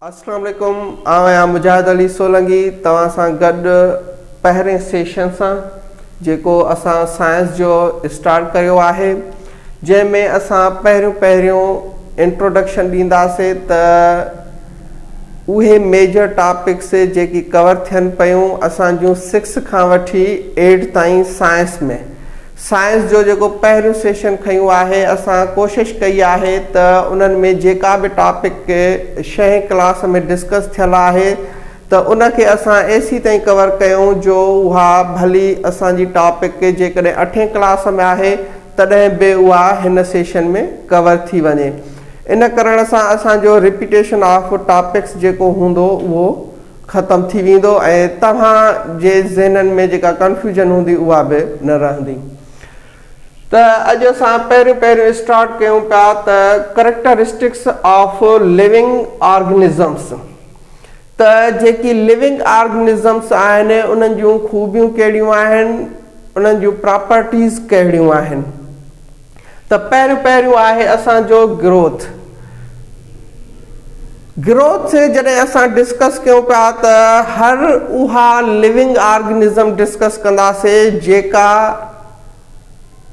अस्सलाम वालेकुम, आहियां मुजाहिद अली सोलंगी तव्हां सां गॾु पहिरें सेशन सां जेको असां साइंस जो स्टार्ट कयो आहे, जंहिंमें असां पहिरियों इंट्रोडक्शन ॾींदासीं त उहे मेजर टॉपिक्स जेकी कवर थियनि पियूं असांजूं 6 खां वठी 8 ताईं साइंस जो जेको पहिरियों सेशन खयूं आहे, असां कोशिशि कई आहे त उन्हनि में जेका बि टॉपिक 6 क्लास में डिस्कस थियल आहे त उनखे असां एसी ताईं कवर कयूं जो उहा भली असांजी टॉपिक जेकॾहिं 8 क्लास में आहे तॾहिं बि उहा हिन सेशन में कवर थी वञे। इन करण सां असांजो रिपीटेशन ऑफ टॉपिक्स जेको हूंदो उहो ख़तमु थी वेंदो ऐं तव्हां जे ज़हननि में जेका कंफ्यूजन हूंदी उहा बि न रहंदी। त अॼु असां पहिरियों स्टार्ट कयूं पिया त करेक्टरिस्टिक्स ऑफ लिविंग ऑर्गेनिज़म्स। त जेकी लिविंग ऑर्गेनिज़म्स आहिनि उन्हनि जूं ख़ूबियूं कहिड़ियूं आहिनि, उन्हनि जूं प्रॉपर्टीज़ कहिड़ियूं आहिनि। त पहिरियों आहे असांजो ग्रोथ जॾहिं असां डिस्कस कयूं पिया त हर उहा लिविंग ऑर्गेनिज़म डिस्कस कंदासीं जेका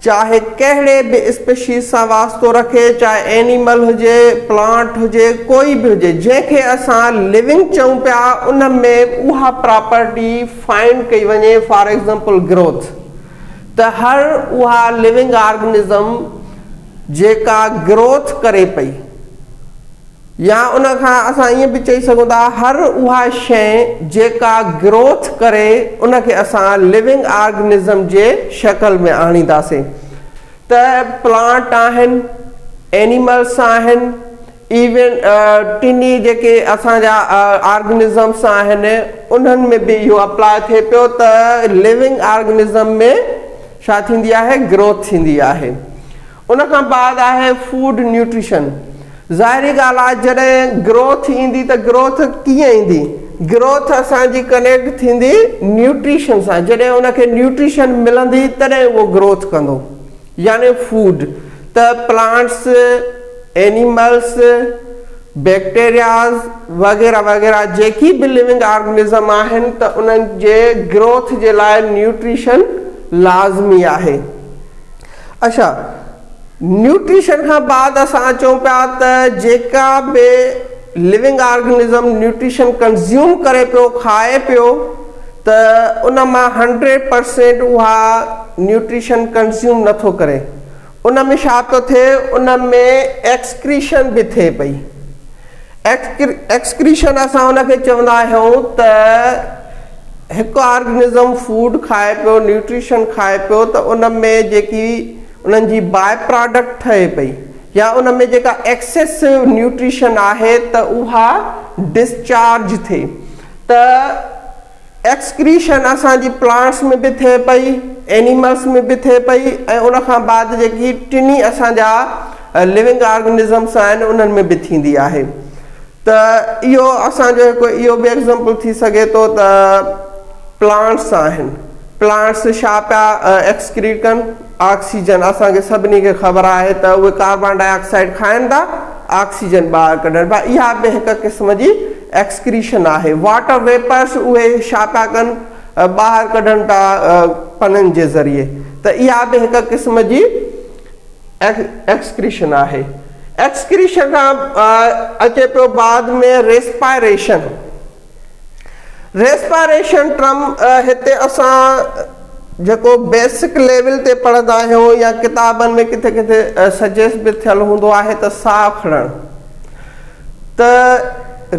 चाहे कहिड़े बि स्पीशीज़ सां वास्तो रखे, चाहे एनिमल हुजे, प्लांट हुजे, कोई बि हुजे, जंहिंखे असां लिविंग चऊं पिया उन में उहा प्रॉपर्टी फाइंड कई वञे। फॉर एग्ज़ाम्पल ग्रोथ, त हर उहा लिविंग ऑर्गेनिज़म जेका ग्रोथ करे पई, या उन खां असां ईअं बि चई सघूं था हर उहा शइ जेका ग्रोथ करे उनखे असां लिविंग ऑर्गेनिज़म जे शक्ल में आणींदासीं। त प्लांट आहिनि, एनिमल्स आहिनि, इवन टिनी जेके असांजा ऑर्गेनिज़म्स आहिनि उन्हनि में बि इहो अप्लाई थिए पियो त लिविंग ऑर्गेनिज़म में छा थींदी आहे, ग्रोथ थींदी आहे। उन खां बाद आहे फूड न्यूट्रिशन। ज़ाहिरी ॻाल्हि आहे जॾहिं ग्रोथ ईंदी त ग्रोथ कीअं ईंदी, ग्रोथ असांजी कनेक्ट थींदी न्यूट्रिशन सां। जॾहिं उनखे न्यूट्रिशन मिलंदी तॾहिं उहो ग्रोथ कंदो, यानी फूड। त प्लांट्स, एनिमल्स, बैक्टीरियाज़ वग़ैरह वग़ैरह जेकी बि लिविंग ऑर्गेनिज़म आहिनि त उन्हनि जे ग्रोथ जे लाइ न्यूट्रिशन लाज़मी आहे। अच्छा, न्यूट्रिशन खां बाद असां चऊं पिया त जेका बि लिविंग ऑर्गेनिज़म न्यूट्रिशन कंज़्यूम करे पियो, खाए पियो, त उन मां 100% उहा न्यूट्रिशन कंज़्यूम नथो करे। उन में छा पियो थिए, उन में एक्सक्रीशन बि थिए पई। एक्सक्रीशन असां उनखे चवंदा आहियूं त हिकु ऑर्गेनिज़म फूड खाए पियो, न्यूट्रिशन खाए पियो, त उन में जेकी उन्हनि जी बाय प्रोडक्ट ठहे पई या उन में जेका एक्सेसिव न्यूट्रिशन आहे त उहा डिस्चार्ज थिए। त एक्सक्रीशन असांजी प्लांट्स में बि थिए पई, एनिमल्स में बि थिए पई, ऐं उन खां बाद जेकी टिनी असांजा लिविंग ऑर्गेनिज़म्स आहिनि उन्हनि में बि थींदी आहे। त इहो असांजो हिकु इहो बि एग्ज़ाम्पल थी सघे थो त प्लांट्स आहिनि, प्लांट्स छा पिया एक्सक्रीट कनि, ऑक्सीजन। असांखे सभिनी खे ख़बर आहे त उहे कार्बन डाइऑक्साइड खाइनि था, ऑक्सीजन ॿाहिरि कढनि पिया। इहा बि हिकु क़िस्म जी एक्सक्रीशन आहे। वाटर वेपर्स उहे छा पिया कनि, ॿाहिरि कढनि था पननि जे ज़रिए। त इहा बि हिकु क़िस्म जी एक्सक्रीशन आहे। एक्सक्रीशन खां अचे पियो बाद में रेस्पायरेशन। रेस्पायरेशन टर्म हिते असां जेको बेसिक लेवल ते पढ़ंदा आहियूं या किताबनि में किथे किथे सजेस्ट बि थियल हूंदो आहे त साहु खणणु। त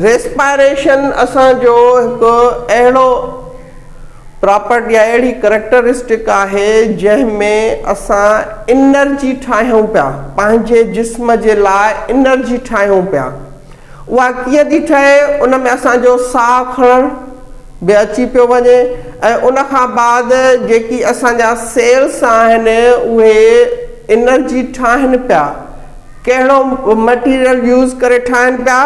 रेस्पायरेशन असांजो हिकु अहिड़ो प्रॉपर्टी आहे, अहिड़ी करेक्टरिस्टिक आहे जंहिंमें असां एनर्जी ठाहियूं पिया, पंहिंजे जिस्म जे लाइ एनर्जी ठाहियूं पिया। उहा कीअं थी ठहे, उन में असांजो साहु खणणु बि अची पियो वञे, ऐं उन खां बाद जेकी असांजा सेल्स आहिनि उहे एनर्जी ठाहिनि पिया। कहिड़ो मटीरियल यूज़ करे ठाहिनि पिया,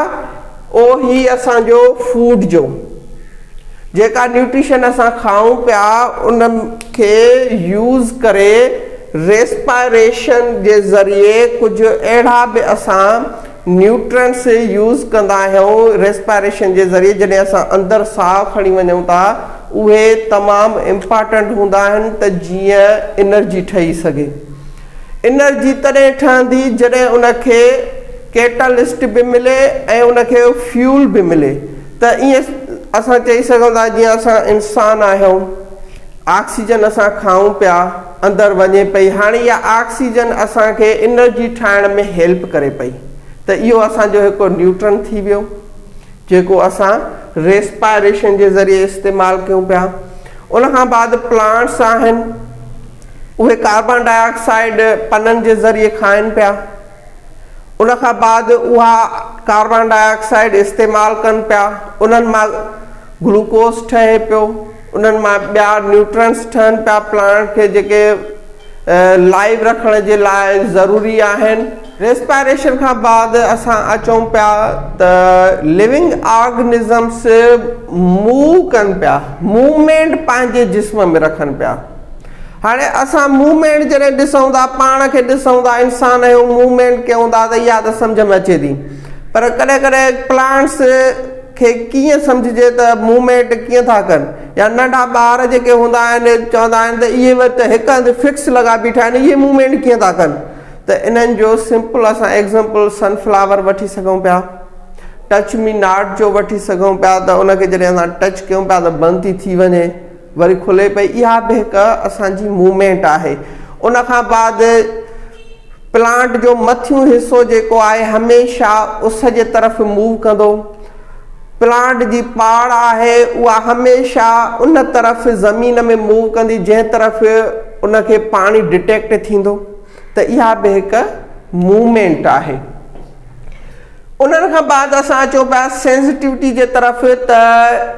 उहो असांजो फूड जो जेका न्यूट्रिशन असां खाऊं पिया उन खे यूज़ करे रेस्पायरेशन जे ज़रिए कुझु अहिड़ा बि असां न्यूट्रंट्स यूज़ कंदा आहियूं रेस्पायरेशन जे ज़रिए, जॾहिं असां अंदरि साहु खणी वञूं था, उहे तमामु इम्पॉर्टेंट हूंदा आहिनि त जीअं एनर्जी ठही सघे। एनर्जी तॾहिं ठहंदी जॾहिं उनखे कैटलिस्ट बि मिले ऐं उनखे फ्यूल बि मिले। त ईअं असां चई सघूं था जीअं असां इंसान आहियूं, ऑक्सीजन असां खाऊं पिया, अंदरि वञे पई, हाणे इहा ऑक्सीजन असांखे एनर्जी ठाहिण में हेल्प करे पई, त इहो असांजो हिकु न्यूट्रन थी वियो जेको असां रेस्पायरेशन जे ज़रिए इस्तेमालु कयूं पिया। उनखां बाद प्लांट्स आहिनि, उहे कार्बन डाइऑक्साइड पननि जे ज़रिए खाइनि पिया। उनखां बाद उहा कार्बन डाइऑक्साइड इस्तेमालु कनि पिया, उन्हनि मां ग्लूकोस ठहे पियो, उन्हनि मां ॿिया न्यूट्रंट्स ठहनि पिया प्लांट खे जेके लाइव रखण जे लाइ ज़रूरी आहिनि। रेस्पायरेशन खां बाद असां अचूं पिया त लिविंग ऑर्गेनिज़म्स मूव कनि पिया, मूवमेंट पंहिंजे जिस्म में रखनि पिया। हाणे असां मूवमेंट जॾहिं ॾिसूं था, पाण खे ॾिसूं था, इंसान आहियूं, मूवमेंट कयूं था त इहा त सम्झ में अचे थी, पर कॾहिं कॾहिं प्लांट्स खे कीअं सम्झिजे त मूवमेंट कीअं था कनि, या नंढा ॿार जेके हूंदा आहिनि चवंदा आहिनि त इहे वटि हिकु हंधि फिक्स लॻा बीठा आहिनि, इहे मूवमेंट कीअं था कनि। त इन्हनि जो सिंपल असां एग्ज़ाम्पल सनफ्लावर वठी सघूं पिया, टच मी नॉट जो वठी सघूं पिया, त उनखे जॾहिं असां टच कयूं पिया त बंदि थी वञे, वरी खुले पई, इहा बि हिकु असांजी मूवमेंट आहे। उनखां बाद प्लांट जो मथियों हिसो जेको आहे हमेशह उस जे तरफ़ मूव कंदो। प्लांट जी पाड़ आहे उहा हमेशह उन तरफ़ ज़मीन में मूव कंदी जंहिं तरफ़ उनखे पाणी डिटेक्ट थींदो, त इहा बि हिकु मूवमेंट आहे। उन्हनि खां बाद असां अचूं पिया सेंसिटिविटी जे तरफ़, त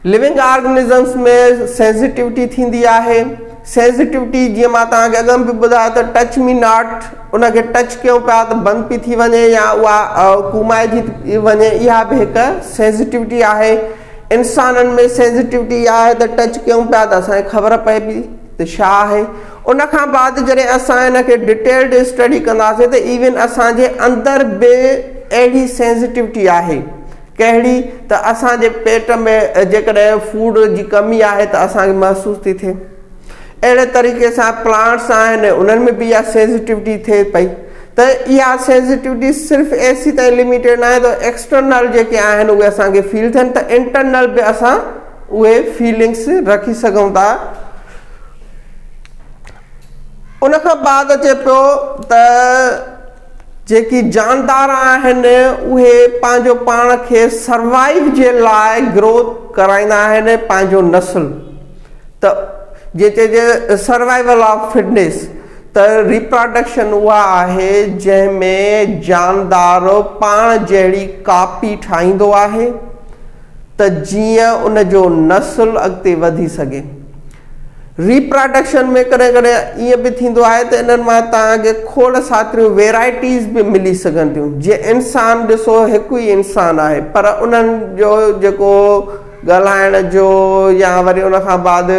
लिविंग ऑर्गेनिज़म्स में सेंसिटिविटी थींदी आहे। सेंसिटिविटी जीअं मां तव्हांखे अॻु में बि ॿुधायो त टच मी नॉट, उनखे टच कयूं पिया त बंदि पई थी वञे या उहा कुमाइजी थी वञे, इहा बि हिकु सेंसिटिविटी आहे। इंसाननि में सेंसिटिविटी आहे त टच कयूं पिया त असांखे ख़बर पए पई त छा आहे। उनखां बाद जॾहिं असां हिनखे डिटेल्ड स्टडी कंदासीं त इवन असांजे अंदरि बि अहिड़ी सेंसिटिविटी आहे। कहिड़ी त असांजे पेट में जेकॾहिं फूड जी कमी आहे त असांखे महसूस थी थिए, अहिड़े तरीक़े सां प्लांट्स आहिनि उन्हनि में बि इहा सेंसिटिविटी थिए पई। त इहा सेंसिटिविटी सिर्फ़ु एसी ताईं लिमिटेड न आहे त एक्सटर्नल जेके आहिनि उहे असांखे फील थियनि, त इंटरनल बि असां उहे फीलिंग्स रखी सघूं था। उनखां बाद अचे पियो त जेकी जानदार आहिनि उहे पंहिंजो पाण खे सर्वाइव जे लाइ ग्रोथ कराईंदा आहिनि पंहिंजो नस्ल, त जे चइजे सर्वाइवल ऑफ फिटनेस, त रिप्रोडक्शन उहा आहे जंहिंमें जानदार पाण जहिड़ी कापी ठाहींदो आहे त जीअं उनजो नस्ल अॻिते वधी सघे। रिप्रोडक्शन में कॾहिं कॾहिं ईअं बि थींदो आहे त इन्हनि मां तव्हांखे खोड़ सारियूं वेराइटीज़ बि मिली सघनि थियूं। जीअं इंसान ॾिसो हिकु ई इंसान आहे, पर उन्हनि जो जेको ॻाल्हाइण जो या वरी उनखां बाद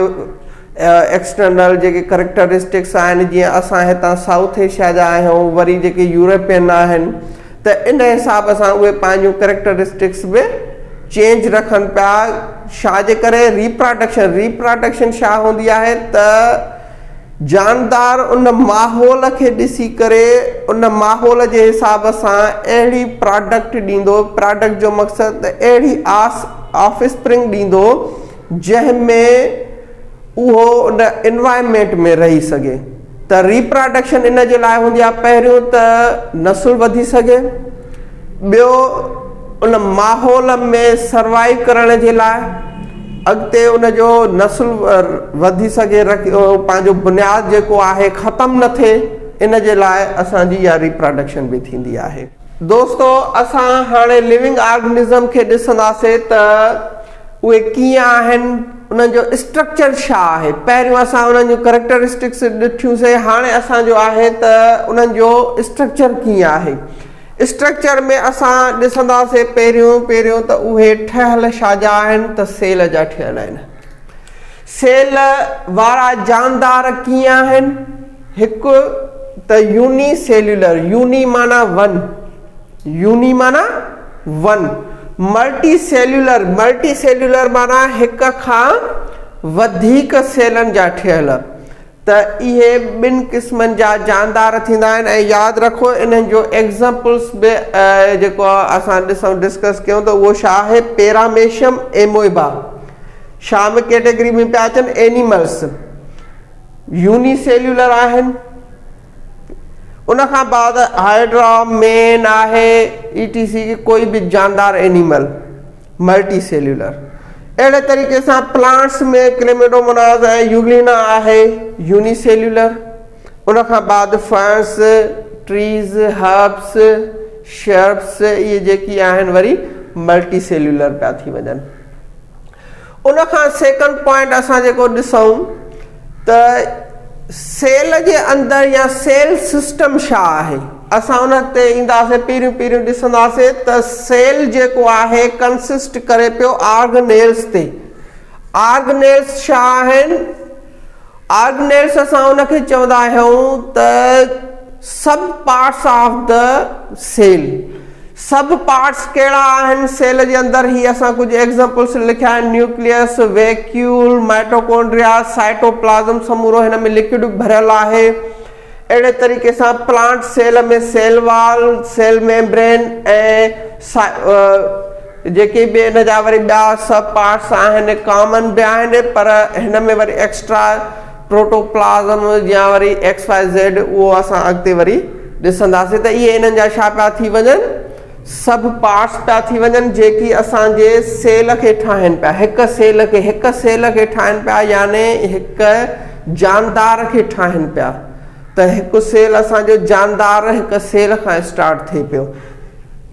एक्सटर्नल जेके करेक्टरिस्टिक्स आहिनि, जीअं असां हितां साउथ एशिया जा आहियूं, वरी जेके यूरोपियन आहिनि, त इन हिसाब सां उहे पंहिंजूं करेक्टरिस्टिक्स बि चेंज रखनि पिया। छाजे करे? रिप्रोडक्शन छा हूंदी आहे त जानदार उन माहौल खे ॾिसी करे उन माहौल जे हिसाब सां अहिड़ी प्रोडक्ट ॾींदो, प्रोडक्ट जो मक़सदु त अहिड़ी ऑफस्प्रिंग ॾींदो जंहिंमें उहो उन एनवायरमेंट में रही सघे। त रिप्रोडक्शन इन जे लाइ हूंदी आहे, पहिरियों त नस्ल वधी सघे, ॿियो उन माहौल में सर्वाइव करण जे लाइ, अॻिते उनजो नस्ल वधी सघे, पंहिंजो बुनियाद जेको आहे ख़तमु न थिए, इन जे लाइ असांजी इहा रिप्रोडक्शन बि थींदी आहे। दोस्तो, असां हाणे लिविंग ऑर्गेनिज़म खे ॾिसंदासीं त उहे कीअं आहिनि, उन्हनि जो स्ट्रक्चर छा आहे। पहिरियों असां उन्हनि जूं करेक्टरिस्टिक्स ॾिठियूंसीं, हाणे असांजो आहे त उन्हनि जो स्ट्रक्चर कीअं आहे। स्ट्रक्चर में असां ॾिसंदासीं पहिरियों त उहे ठहियल छाजा आहिनि, त सेल जा ठहियल आहिनि। सेल वारा जानदार कीअं आहिनि? हिकु त यूनिसेल्युलर, यूनी माना वन, यूनी माना वन, मल्टी सेल्यूलर माना हिक खां वधीक सेलन जा ठहियल। त इहे ॿिनि क़िस्मनि जा जानदार थींदा आहिनि। ऐं यादि रखो इन्हनि जो एग्ज़ाम्पल्स बि जेको असां डिस्कस कयूं त उहो छा आहे, पैरामेशियम एमोइबा। छा में कैटेगरी में पिया अचनि, एनिमल्स, यूनिसेल्यूलर आहिनि। उनखां बाद हाइड्रा, मेन आहे, ETC कोई बि जानदार एनिमल मल्टी सेल्यूलर। अहिड़े तरीक़े सां प्लांट्स में क्लेमिडोमोनास ऐं यूग्लिना आहे यूनिसेल्यूलर। उनखां बाद फर्न्स, ट्रीज़, हर्ब्स, शर्ब्स इहे जेकी आहिनि वरी मल्टी सेल्यूलर पिया थी वञनि। उनखां सेकंड पॉइंट असां जेको ॾिसूं त सेल जे अंदरि या सेल सिस्टम छा आहे, असां उन ते ईंदासीं। पहिरियों ॾिसंदासीं त सेल जेको आहे कंसिस्ट करे पियो ऑर्गेनेल्स ते। ऑर्गेनेल्स छा आहिनि, ऑर्गेनेल्स असां उनखे चवंदा आहियूं त सब पार्ट्स ऑफ द सेल। सब पार्ट्स कहिड़ा आहिनि सेल जे अंदरि, ही असां कुझु एग्जांपल्स लिखिया आहिनि। न्यूक्लियस, वैक्यूल, माइटोकॉन्ड्रिया, साइटोप्लाज्म समूरो हिन में लिक्विड भरियल आहे। अहिड़े तरीक़े सां प्लांट सेल में सेल वॉल, सेल मेम्ब्रेन ऐं जेके बि हिन जा वरी ॿिया सब पार्ट्स आहिनि कॉमन बि आहिनि, पर हिन में वरी एक्स्ट्रा प्रोटोप्लाज्म या वरी XYZ उहो असां अॻिते वरी ॾिसंदासीं। त इहे हिननि जा छा पिया थी वञनि, सब पार्ट्स पिया थी वञनि जेकी असांजे सेल खे ठाहिनि पिया, हिक सेल खे ठाहिनि पिया, यानी हिक जानदार खे ठाहिनि पिया। त हिकु सेल असांजो जानदार हिक सेल खां स्टार्ट थिए पियो।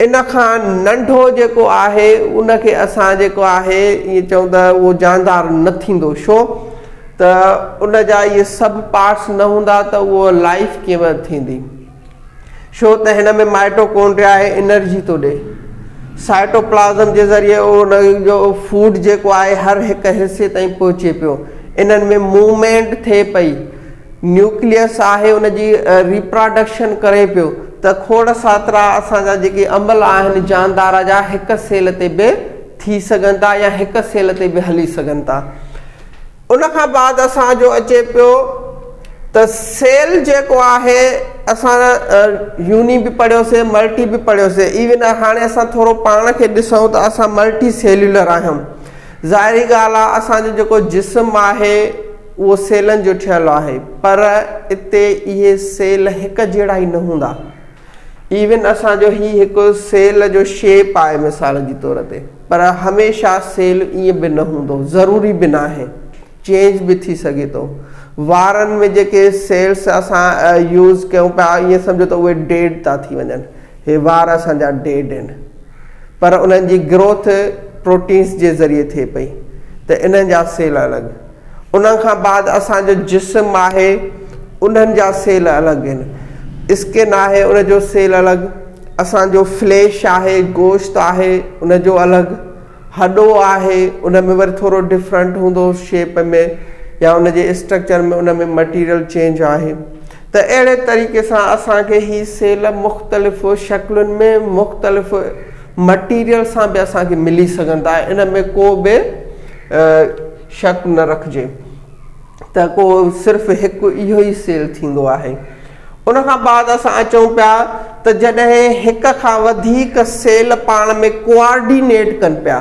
इन खां नंढो जेको आहे उनखे असां जेको आहे ईअं चऊं त उहो जानदार न थींदो। छो त उन जा इहे सब पार्ट्स न हूंदा त उहो लाइफ कीअं थींदी। छो त हिन में माइटोकॉन्ड्रिया आहे, एनर्जी थो ॾे। साइटोप्लाज्म जे ज़रिए उन जो फूड जेको आहे हर हिक हिसे ताईं पहुचे पियो। इन्हनि में मूवमेंट थिए पई। न्यूक्लियस आहे उनजी रिप्रोडक्शन करे पियो। त खोड़ सातरा असांजा जेके अमल आहिनि जानदार जा हिक सेल ते बि थी सघनि था या हिक सेल ते बि हली सघनि था। उनखां बाद असांजो अचे पियो त सेल जेको आहे असां यूनी बि पढ़ियोसीं, मल्टी बि पढ़ियोसीं। इवन हाणे असां थोरो पाण खे ॾिसूं त असां मल्टी सेल्यूलर आहियूं। ज़ाहिरी ॻाल्हि आहे असांजो जेको जिस्म आहे उहो सेलनि जो ठहियलु आहे, पर हिते इहे सेल हिक जहिड़ा ई न हूंदा। इवन असांजो ही हिकु सेल जो शेप आहे मिसाल जी तौर ते, पर हमेशह सेल ईअं बि न हूंदो, ज़रूरी बि न आहे, चेंज बि थी सघे थो। वारनि में जेके सेल्स असां यूज़ कयूं पिया ईअं सम्झो त उहे डेड था थी वञनि। हे वार असांजा डेड आहिनि, पर उन्हनि जी ग्रोथ प्रोटीन्स जे ज़रिए थिए पई, त इन्हनि जा सेल अलॻि। उनखां बाद असांजो जिस्म आहे उन्हनि जा सेल अलॻि आहिनि। स्किन आहे उनजो सेल अलॻि, असांजो फ्लैश आहे, गोश्त आहे उनजो अलॻि, हॾो आहे उन में वरी थोरो डिफरेंट हूंदो शेप में या उनजे स्ट्रक्चर में, उन में मटीरियल चेंज आहे। त अहिड़े तरीक़े सां असांखे ही सेल मुख़्तलिफ़ शक्लुनि में मुख़्तलिफ़ मटीरियल सां बि असांखे मिली सघनि था। इन में को बि शक न रखिजे त को सिर्फ़ु हिकु इहो ई सेल थींदो आहे। उनखां बाद असां अचूं पिया त जॾहिं हिक खां वधीक सेल पाण में कोऑर्डिनेट कनि पिया।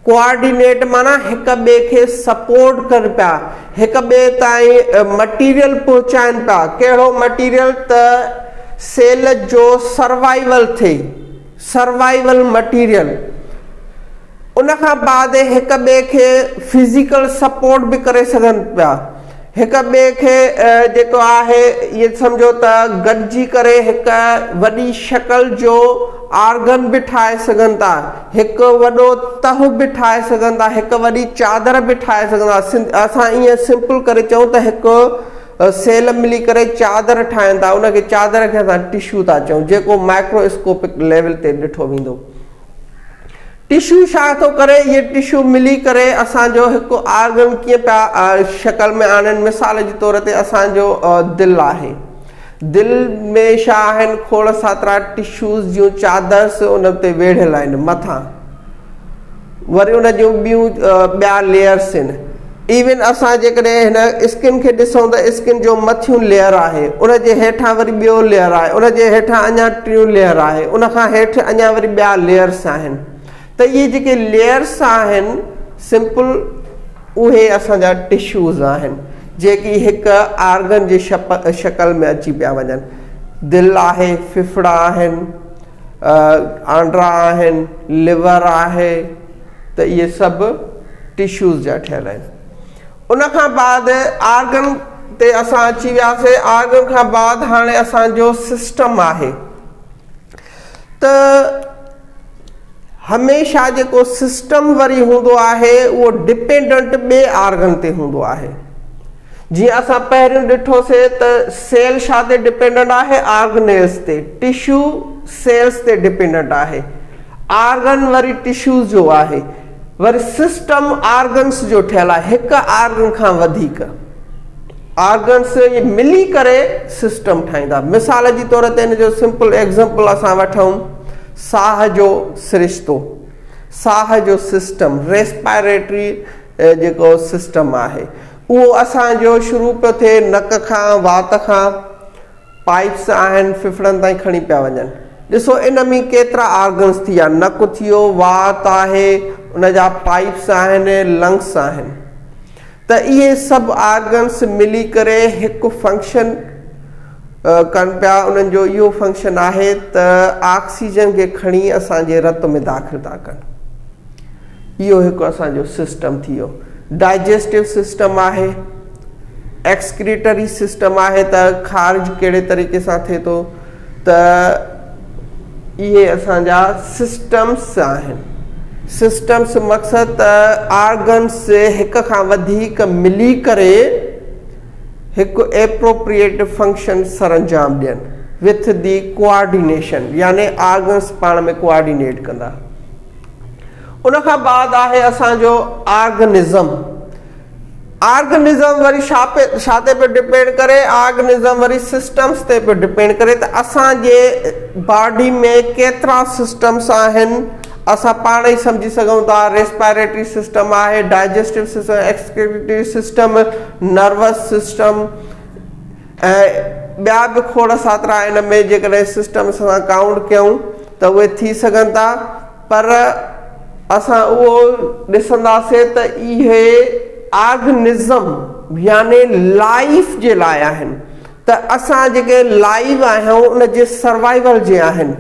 कोऑर्डिनेट माना हिक ॿिए खे सपोर्ट कनि पिया, हिक ॿिए ताईं मटीरियल पहुचाइनि पिया। कहिड़ो मटीरियल त सेल जो सर्वाइवल थिए, सर्वाइवल मटीरियल। उनखां बाद हिक ॿिए खे फिज़िकल सपोर्ट बि करे सघनि पिया। हिक ॿिए खे जेको आहे इहे सम्झो त गॾिजी करे हिक वॾी शक्ल जो ऑर्गन बि ठाहे सघनि था, हिकु वॾो तह बि ठाहे सघनि था, हिकु वॾी चादर बि ठाहे सघनि था। असां ईअं सिंपल करे चऊं त हिकु सेल मिली करे चादर ठाहिनि था, उनखे चादर खे असां टिश्यू था चऊं, जेको माइक्रोस्कोपिक लेवल ते ॾिठो वेंदो। टिश्यू छा थो करे, इहे टिश्यू मिली करे असांजो हिकु ऑर्गन कीअं पिया शक्ल में आणनि। मिसाल जे तौर ते असांजो दिलि आहे, दिल में छा आहिनि खोड़ सातरा टिश्यूज़ जूं चादर्स उन ते वेढ़ियल आहिनि मथां, वरी उन जूं ॿियूं ॿिया लेयर्स आहिनि। इवन असां जेकॾहिं हिन स्किन खे ॾिसूं त स्किन जो मथियूं लेयर आहे, उन जे हेठां वरी ॿियो लेयर आहे, उन जे हेठां अञा टियों लेयर आहे, उन खां हेठि अञा वरी ॿिया लेयर्स आहिनि। त इहे जेके लेयर्स आहिनि सिंपल उहे असांजा टिश्यूज़ आहिनि जेकी हिकु आर्गन जी शक्ल में अची पिया वञनि। दिलि आहे, फिफड़ा आहिनि, आंड्रा आहिनि, लिवर आहे, त इहे सभु टिश्यूज़ जा ठहियल आहिनि। उन खां बाद आर्गन ते असां अची वियासीं। आर्गन खां बाद हाणे असांजो सिस्टम आहे। त हमेशह जेको सिस्टम वरी हूंदो आहे उहो डिपेंडेंट ॿिए आर्गन ते हूंदो आहे। जीअं असां पहिरियों ॾिठोसीं त सेल छा ते डिपेंडेंट आहे? आर्गनेल्स ते। टिश्यू सेल्स ते डिपेंडेंट आहे। आर्गन वरी टिश्यूज़ जो आहे। वरी सिस्टम आर्गन्स जो ठहियल आहे, हिकु आर्गन खां वधीक आर्गन्स मिली करे सिस्टम ठाहींदा। मिसाल जी तौर ते हिन जो सिंपल एग्ज़ाम्पल असां वठूं, साह जो सिरिश्तो, साह जो सिस्टम, रेस्पायरेटरी जेको सिस्टम आहे उहो असांजो शुरू पियो थिए नक खां, वात खां, पाइप्स आहिनि फिफड़नि ताईं खणी पिया वञनि। ॾिसो इन में केतिरा आर्गन्स थी विया, नक थियो, वात आहे, उन जा पाइप्स आहिनि, लंग्स आहिनि। त इहे सभु आर्गन्स मिली करे हिकु फंक्शन कनि पिया। उन्हनि जो इहो फंक्शन आहे त ऑक्सीजन खे खणी असांजे रत में दाख़िल था कनि। इहो हिकु असांजो सिस्टम थी वियो। डाइजेस्टिव सिस्टम आहे, एक्सक्रीटरी सिस्टम आहे त खारिज कहिड़े तरीक़े सां थिए थो। त इहे असांजा सिस्टम्स आहिनि। सिस्टम्स मक़सदु त आर्गन्स हिक खां वधीक मिली करे हिकु एप्रोप्रिएट फंक्शन सरंजाम ॾियनि विथ दी कोऑर्डिनेशन, यानी आर्गन्स पाण में कोऑर्डिनेट कंदा। उन खां बाद आहे असांजो ऑर्गेनिज़म। ऑर्गेनिज़म वरी छा ते पियो डिपेंड करे? ऑर्गेनिज़म वरी सिस्टम्स ते पियो डिपेंड करे त असांजे बॉडी में केतिरा सिस्टम्स आहिनि असां पाण ई सम्झी सघूं था। रेस्पायरेटरी सिस्टम आहे, digestive system, excretory system, nervous system ऐं ॿिया बि खोड़ सातरा इन में जेकॾहिं सिस्टम सां काउंट कयूं त उहे थी सघनि था। पर असां उहो ॾिसंदासीं त इहे ऑर्गेनिज़म यानी लाइफ जे लाइ आहिनि। त असां जेके लाइव आहियूं उन जे सर्वाइवल जे आहिनि।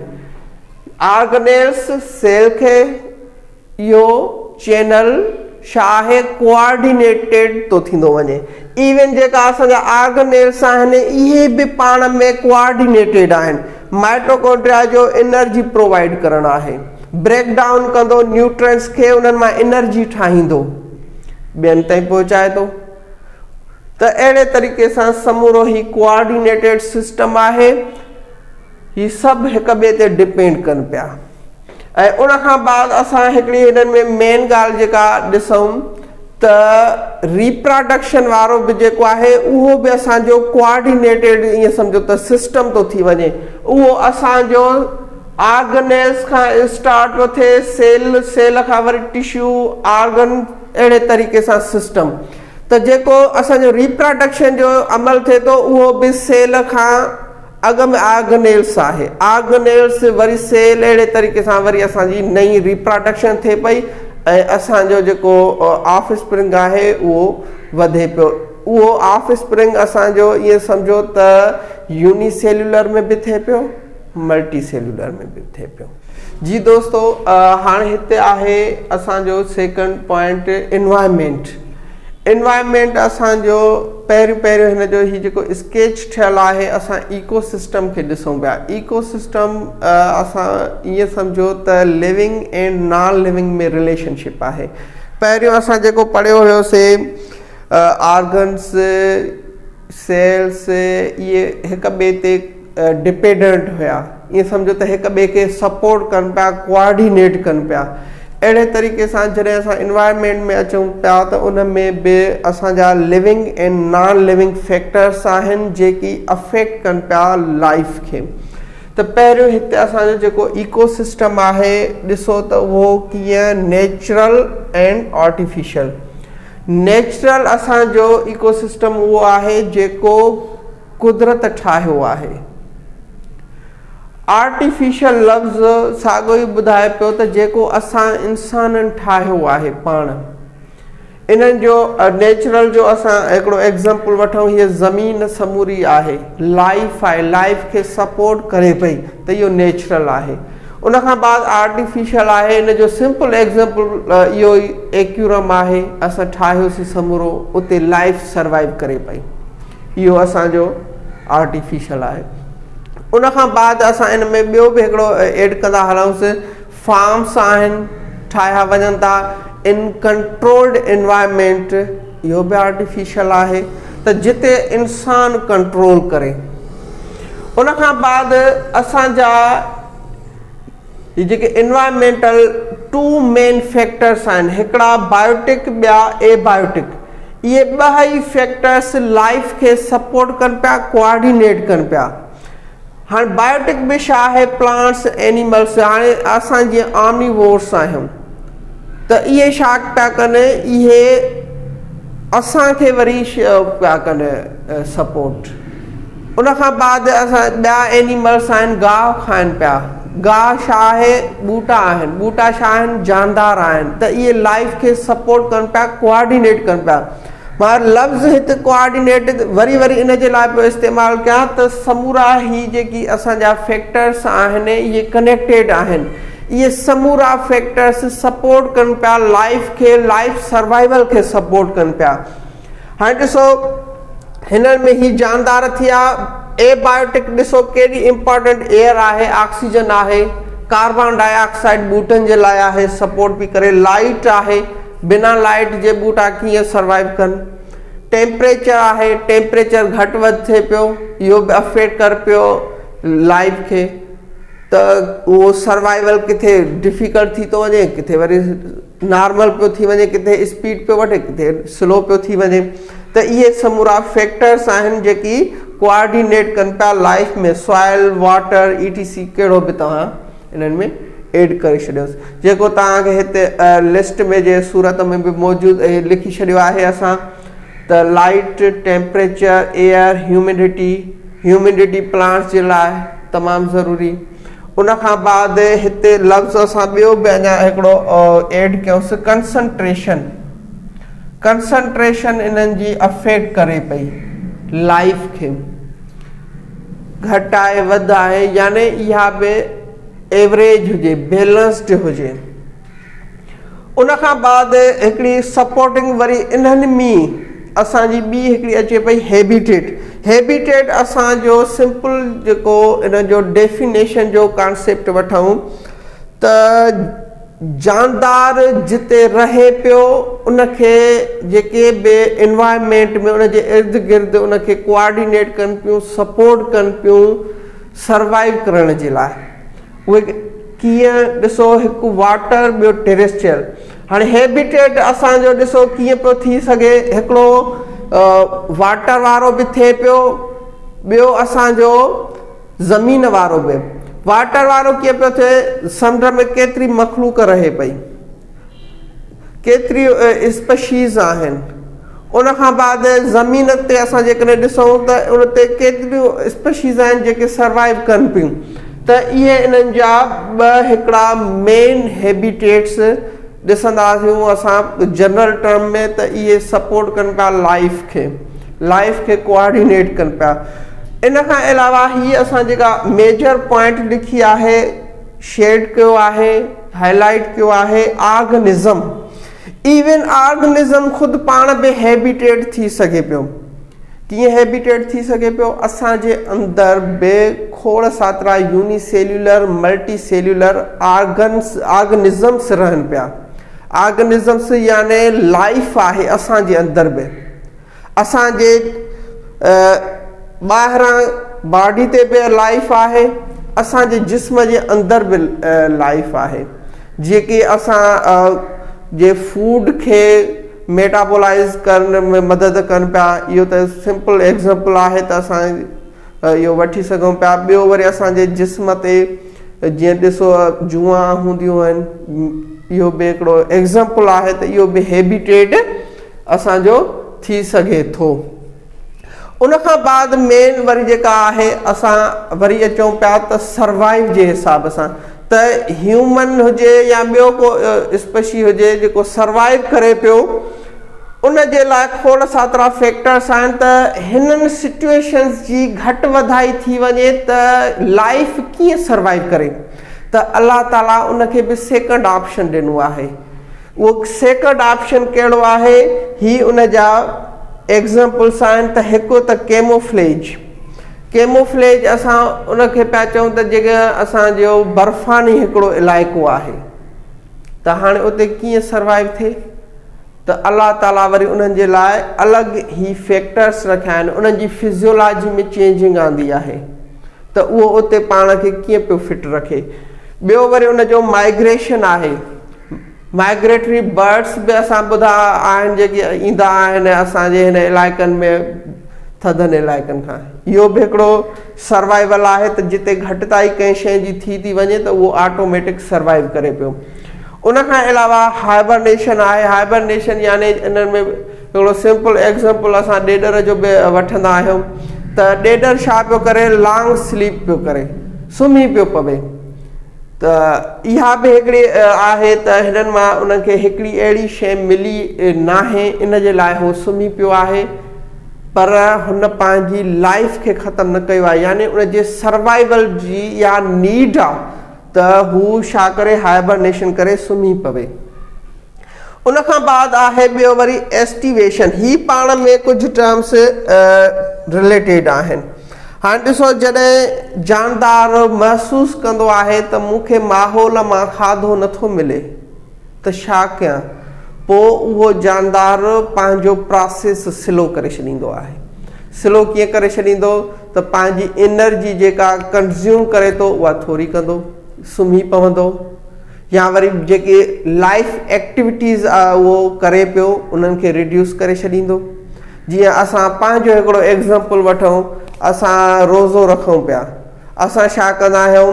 ऑर्गेनेल्स सेल खे इहो चैनल छा आहे? कोऑर्डिनेटेड थो थींदो वञे। इवन जेका असांजा ऑर्गेनेल्स आहिनि इहे बि पाण में कोऑर्डिनेटेड आहिनि। माइटोकॉन्ड्रिया जो एनर्जी प्रोवाइड करणु आहे, ब्रेक डाउन कंदो न्यूट्रिएंट्स खे, उन्हनि मां एनर्जी ठाहींदो, ॿियनि ताईं पहुचाए थो। त अहिड़े तरीक़े सां समूरो ही कोऑर्डिनेटेड सिस्टम आहे। ही सभु हिक ॿिए ते डिपेंड कनि पिया। ऐं उन खां बाद असां हिकिड़ी हिननि में मेन ॻाल्हि जेका ॾिसूं त रिप्रोडक्शन वारो बि जेको आहे उहो बि असांजो कोऑर्डिनेटेड ईअं सम्झो त सिस्टम थो थी वञे। उहो असांजो ऑर्गेनेल्स खां स्टार्ट थो थिए, सेल, सेल खां वरी टिश्यू, ऑर्गन, अहिड़े तरीक़े सां सिस्टम। त जेको असांजो रिप्रोडक्शन जो अमल थिए थो उहो बि सेल खां अॻ में ऑर्गेनेल्स आहे। ऑर्गेनेल्स वरी सेल, अहिड़े तरीक़े सां वरी असांजी नई रिप्रोडक्शन थिए पई ऐं असांजो जेको ऑफ स्प्रिंग आहे उहो वधे पियो। उहो ऑफ स्प्रिंग असांजो ईअं सम्झो त यूनिसेल्युलर में बि थिए पियो, मल्टी सेल्युलर में बि थिए पियो। जी दोस्तो, हाणे हिते आहे असांजो सेकंड पॉइंट, एनवायरमेंट। एनवायरमेंट असांजो पहिरियों हिन जो ही जेको स्केच ठहियलु आहे असां इकोसिस्टम खे ॾिसूं पिया। इकोसिस्टम असां ईअं सम्झो त लिविंग एंड नॉन लिविंग में रिलेशनशिप आहे। पहिरियों असां जेको पढ़ियो हुयोसीं ऑर्गन्स, सेल्स, इहे हिक ॿिए ते डिपेंडेंट हुया। ईअं सम्झो त हिक ॿिए खे सपोर्ट कनि पिया, कोऑर्डिनेट कनि पिया। अहिड़े तरीक़े सां जॾहिं असां इन्वायरमेंट में अचूं पिया त उन में बि असांजा लिविंग ऐं नॉन लिविंग फैक्टर्स आहिनि जेकी अफेक्ट कनि पिया लाइफ खे। त पहिरियों हिते असांजो जेको इकोसिस्टम आहे ॾिसो त उहो कीअं नेचुरल एंड आर्टिफिशियल। नेचुरल असांजो इकोसिस्टम उहो आहे जेको कुदरत ठाहियो आहे। आर्टिफिशियल लफ़्ज़ साॻियो ई ॿुधाए पियो त जेको असां इंसाननि ठाहियो आहे पाण। इन्हनि जो नेचुरल जो असां हिकिड़ो एग्ज़ाम्पल वठूं, हीअ ज़मीन समूरी आहे, लाइफ आहे, लाइफ खे सपोर्ट करे पई त इहो नेचुरल आहे। उन खां बाद आर्टिफिशियल आहे, इन जो सिंपल एग्ज़ाम्पल इहो ई एक्यूरम आहे, असां ठाहियोसीं समूरो, उते लाइफ सर्वाइव करे पई, इहो असांजो आर्टिफिशियल आहे। उन खां बाद असां इन में ॿियो बि हिकिड़ो एड कंदा हलूंसि, फार्म्स आहिनि ठाहिया वञनि था इन कंट्रोल्ड एनवायरमेंट, इहो बि आर्टिफिशियल आहे त जिते इंसान कंट्रोल करे। उन खां बाद असांजा जेके इन्वायरमेंटल टू मेन फैक्टर्स आहिनि, हिकिड़ा बायोटिक ॿिया एबायोटिक। इहे ॿ ई फैक्टर्स लाइफ खे सपोर्ट कनि पिया, कोऑर्डिनेट कनि पिया। हाणे बायोटिक में छा आहे, प्लांट्स एनिमल्स। हाणे असां जीअं ऑमनीवोर्स आहियूं त इहे छा पिया कनि, इहे असांखे वरी पिया कनि सपोर्ट। उन खां बाद असां ॿिया एनिमल्स आहिनि, गाहु खाइनि पिया। गाहु छा आहे, ॿूटा आहिनि, ॿूटा छा आहिनि, जानदार आहिनि, त इहे लाइफ खे सपोर्ट कनि पिया, कोऑर्डिनेट कनि पिया। मां लफ़्ज़ हिते कोऑर्डिनेट वरी इन जे लाइ पियो इस्तेमालु कयां त समूरा ही जेकी असांजा फैक्टर्स आहिनि इहे कनेक्टेड आहिनि। इहे समूरा फैक्टर्स सपोर्ट कनि पिया लाइफ खे, लाइफ सर्वाइवल खे सपोर्ट कनि पिया। हाणे ॾिसो हिननि में ही जानदार थिया। एबायोटिक ॾिसो केॾी इंपॉर्टेंट एयर आहे, ऑक्सीजन आहे, कार्बन डाइऑक्साइड ॿूटनि जे लाइ आहे, सपोर्ट बि करे। लाइट आहे, बिना लाइट जे ॿूटा कीअं सर्वाइव कनि। टेम्परेचर आहे, टेम्परेचर घटि वधि थिए पियो, इहो बि अफेक्ट करे पियो लाइफ खे, त उहो सर्वाइवल किथे डिफिकल्ट थी थो वञे, किथे वरी नॉर्मल पियो थी वञे, किथे स्पीड पियो वठे, किथे स्लो पियो थी वञे। त इहे समूरा फैक्टर्स आहिनि जेकी कोऑर्डिनेट कनि पिया लाइफ में। सॉइल, वाटर, ETC कहिड़ो बि तव्हां इन्हनि में एड करे छॾियोसि, जेको तव्हांखे हिते लिस्ट में जे सूरत में बि मौजूदु लिखी छॾियो आहे असां त light, temperature, air, humidity plants जे लाइ तमामु ज़रूरी। उन खां बाद हिते लफ़्ज़ असां ॿियो बि अञा हिकिड़ो एड कयोसि, कंसंट्रेशन इन्हनि जी अफेक्ट करे पई लाइफ खे, घटि आहे, वधि आहे, यानी इहा बि एवरेज हुजे, बैलेंस्ड हुजे। उन खां बाद हिकिड़ी सपोर्टिंग वरी इन्हनि में असांजी ॿी हिकिड़ी अचे पई हैबिटेट। असांजो सिंपल जेको इन जो डेफिनेशन जो कॉन्सेप्ट वठूं त जानदार जिते रहे पियो उनखे जेके बि इन्वायरमेंट में उनजे इर्द गिर्द उनखे कोऑर्डिनेट कनि पियूं, सपोर्ट कनि पियूं सर्वाइव करण जे लाइ। उहे कीअं, ॾिसो हिकु वाटर, ॿियो टेरेस्ट्रियल। हाणे हैबिटेट असांजो ॾिसो कीअं पियो थी सघे, हिकिड़ो वाटर वारो बि थिए पियो, ॿियो असांजो ज़मीन वारो बि। वाटर वारो कीअं पियो थिए, समुंड में केतिरी मखलूक रहे पई, केतिरी स्पीशीज़ आहिनि। उन खां बाद ज़मीन ते असां जेकॾहिं ॾिसूं त उन ते केतिरियूं स्पीशीज़ आहिनि जेके सर्वाइव कनि पियूं। त इहे इन्हनि जा ॿ हिकिड़ा मेन हैबिटेट्स ॾिसंदासीं असां जनरल टर्म में, त इहे सपोर्ट कनि पिया लाइफ खे कोऑर्डिनेट कनि पिया। इन खां अलावा ही असां जेका मेजर पॉइंट लिखी आहे, शेड कयो आहे, हाईलाइट कयो आहे, ऑर्गेनिज़म। इवन ऑर्गेनिज़म ख़ुदि पाण बि हैबिटेट थी सघे पियो। कीअं हैबिटेट थी सघे पियो, असांजे अंदरि बि खोड़ Satara unicellular, multi cellular organisms रहनि पिया। ऑर्गेनिज़म्स यानी लाइफ आहे असांजे अंदरि बि। असांजे ॿाहिरां बॉडी ते बि लाइफ आहे, असांजे जिस्म जे अंदरि बि लाइफ आहे। जेके असां जे फूड खे मेटाबोलाइज़ करण में मदद कनि पिया। इहो त सिंपल एग्ज़ाम्पल आहे त असां इहो वठी सघूं पिया। ॿियो वरी असांजे जिस्म ते जीअं ॾिसो जुआ हूंदियूं आहिनि, इहो बि हिकिड़ो एग्ज़ाम्पल आहे त इहो बि हैबिटेट असांजो थी सघे थो। उन खां बाद मेन वरी जेका आहे असां वरी अचूं पिया त सर्वाइव जे हिसाब सां त ह्यूमन हुजे या ॿियो को स्पेशी हुजे जेको सर्वाइव करे पियो, उन जे लाइ खोड़ सातरा फैक्टर्स आहिनि त हिननि सिचुएशन्स जी घटि वधाई थी वञे त लाइफ कीअं सर्वाइव करे। त अल्लाह ताला उनखे बि सेकंड ऑप्शन ॾिनो आहे। उहो सेकंड ऑप्शन कहिड़ो आहे, ही उन जा एग्ज़ाम्पल्स आहिनि त हिकु त कैमोफ्लेज। कैमोफ्लेज असां उनखे पिया चऊं त जेके असांजो बर्फ़ानी हिकिड़ो इलाइक़ो आहे त हाणे उते कीअं सर्वाइव थिए। त अल्लाह ताला वरी उन्हनि जे लाइ अलॻि ई फैक्टर्स रखिया आहिनि, उन्हनि जी फिज़ियोलॉजी में चेंजिंग आंदी आहे त उहो उते पाण खे कीअं पियो फिट रखे। ॿियो वरी उनजो माइग्रेशन आहे। माइग्रेटरी बर्ड्स बि असां ॿुधा आहिनि जेके ईंदा आहिनि असांजे हिन इलाइक़नि में थधनि इलाइक़नि खां। इहो बि हिकिड़ो सर्वाइवल आहे त जिते घटिताई कंहिं शइ जी थी वञे त उहो ऑटोमेटिक सर्वाइव करे पियो। उन खां अलावा हाइबरनेशन आहे। हाइबरनेशन यानी इन्हनि में हिकिड़ो सिंपल एग्ज़ाम्पल असां ॾेॾर जो बि वठंदा आहियूं त ॾेॾर छा पियो करे, लॉन्ग स्लीप पियो करे, सुम्ही पियो पवे। त इहा बि हिकिड़ी आहे त हिननि मां उनखे हिकिड़ी अहिड़ी शइ मिली नाहे इन जे लाइ उहो सुम्ही पियो आहे, पर हुन पंहिंजी लाइफ खे ख़तमु न कयो आहे, यानी उनजे सर्वाइवल जी या नीड आहे त हू छा करे, हाइबरनेशन करे सुम्ही पवे। उन खां बाद आहे ॿियो वरी एस्टिवेशन। ही पाण में कुझु टर्म्स रिलेटेड आहिनि। हाणे ॾिसो, जॾहिं जानदार महसूसु कंदो आहे त मूंखे माहौल मां खाधो नथो मिले त छा कयां, पोइ उहो जानदार पंहिंजो प्रोसेस स्लो करे छॾींदो आहे। स्लो कीअं करे छॾींदो त पंहिंजी एनर्जी जेका कंज़्यूम करे थो उहा थोरी कंदो, सुम्ही पवंदो, या वरी जेके लाइफ एक्टिविटीज़ उहो करे पियो उन्हनि खे रिड्यूस करे छॾींदो। जीअं असां पंहिंजो हिकिड़ो एग्ज़ाम्पल वठूं, असां रोज़ो रखूं पिया, असां छा कंदा आहियूं,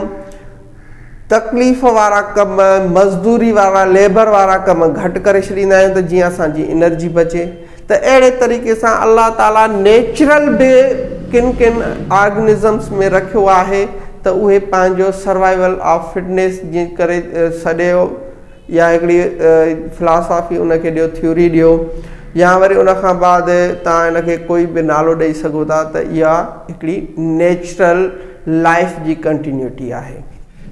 तकलीफ़ वारा कम, मज़दूरी वारा, लेबर वारा कम घटि करे छॾींदा आहियूं त जीअं असांजी एनर्जी बचे। त अहिड़े तरीक़े सां अल्लाह ताला नेचुरल बि किन किन ऑर्गेनिज़म्स में रखियो आहे त उहे पंहिंजो सर्वाइवल ऑफ फिटनेस जीअं करे सॼो, या हिकिड़ी फिलासॉफी उनखे ॾियो, थ्योरी ॾियो, या वरी उन खां बाद तव्हां हिनखे कोई बि नालो ॾेई सघो था त इहा हिकिड़ी नेचुरल लाइफ जी कंटिन्यूटी आहे।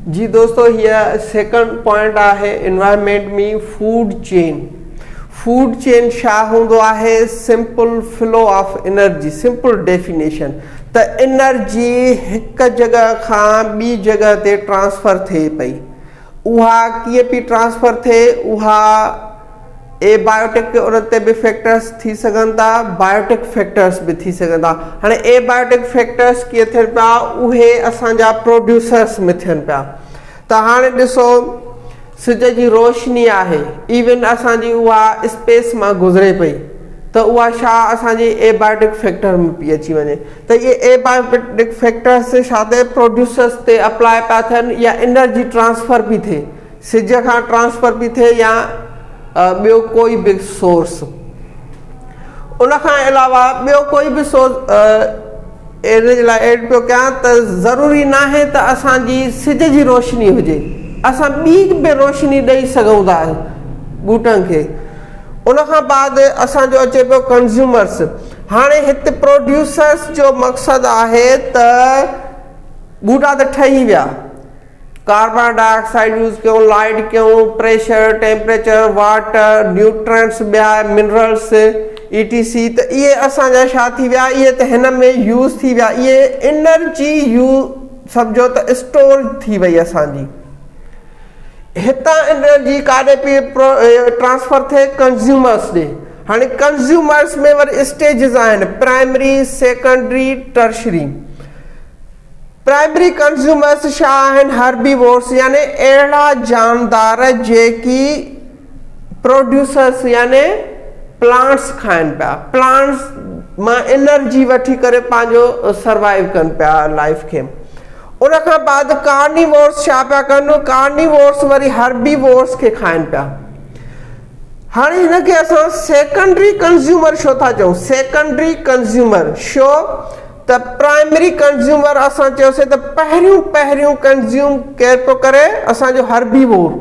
जी दोस्तो, हीअ सेकंड पॉइंट आहे एनवायरमेंट में फूड चेन। फूड चेन छा हूंदो आहे, simple flow of energy. Simple definition त एनर्जी हिकु जॻह खां ॿी जॻह ते ट्रांसफर थिए पई। उहा कीअं पई ट्रांसफर थिए, उहा एबायोटिक उन ते बि फैक्टर्स थी सघनि था, बायोटिक फैक्टर्स बि थी सघनि था। हाणे एबायोटिक फैक्टर्स कीअं थियनि पिया, उहे असांजा प्रोड्यूसर्स में थियनि पिया। त हाणे ॾिसो, सिज जी रोशनी आहे, इवन असांजी उहा स्पेस मां गुज़रे पई त उहा छा असांजी एबायोटिक फैक्टर में पई अची वञे। त इहे एबायोटिक फैक्टर्स छा ते प्रोड्यूसर्स ते अप्लाई पिया थियनि, या एनर्जी ट्रांसफर पई थिए, सिज खां ट्रांसफर पई थिए, या ॿियो कोई बि सोर्स। उन खां अलावा ॿियो कोई बि सोर्स इन जे लाइ एड पियो कयां त ज़रूरी न आहे त असांजी सिज जी रोशनी हुजे, असां ॿी बि रोशनी ॾेई सघूं था ॿूटनि खे। उन खां बाद असांजो अचे पियो कंज़्यूमर्स। हाणे हिते प्रोड्यूसर्स जो मक़सदु आहे त ॿूटा त ठही विया, कार्बन डाइऑक्साइड यूज़ कयूं, लाइट कयूं, प्रेशर, टेम्परेचर, वाटर, न्यूट्रंट्स, ॿिया मिनरल्स ETC, त इहे असांजा छा थी विया, इहे त हिन में यूज़ थी विया। इहे एनर्जी सम्झो त स्टोर थी वई असांजी। हितां एनर्जी काॾे पई ट्रांसफर थिए, कंज़्यूमर्स ॾे। हाणे कंज़्यूमर्स में वरी स्टेजिस आहिनि, primary, secondary, tertiary. Primary consumers छा आहिनि? हर्बीवोर्स यानी अहिड़ा जानदार जेकी प्रोड्यूसर्स यानी प्लांट्स खाइनि पिया, प्लांट्स मां एनर्जी वठी करे पंहिंजो सर्वाइव कनि पिया लाइफ खे। उन खां बाद कार्निवोर्स छा पिया कनि? कार्निवोर्स वरी हर्बीवोर्स खे खाइनि पिया। हाणे हिनखे असां सेकेंडरी कंज्यूमर छो था चऊं? सेकेंडरी कंज्यूमर छो त प्राइमरी कंज्यूमर असां चयोसीं त पहिरियों कंज्यूम केरु पियो करे? असांजो हर्बीवोर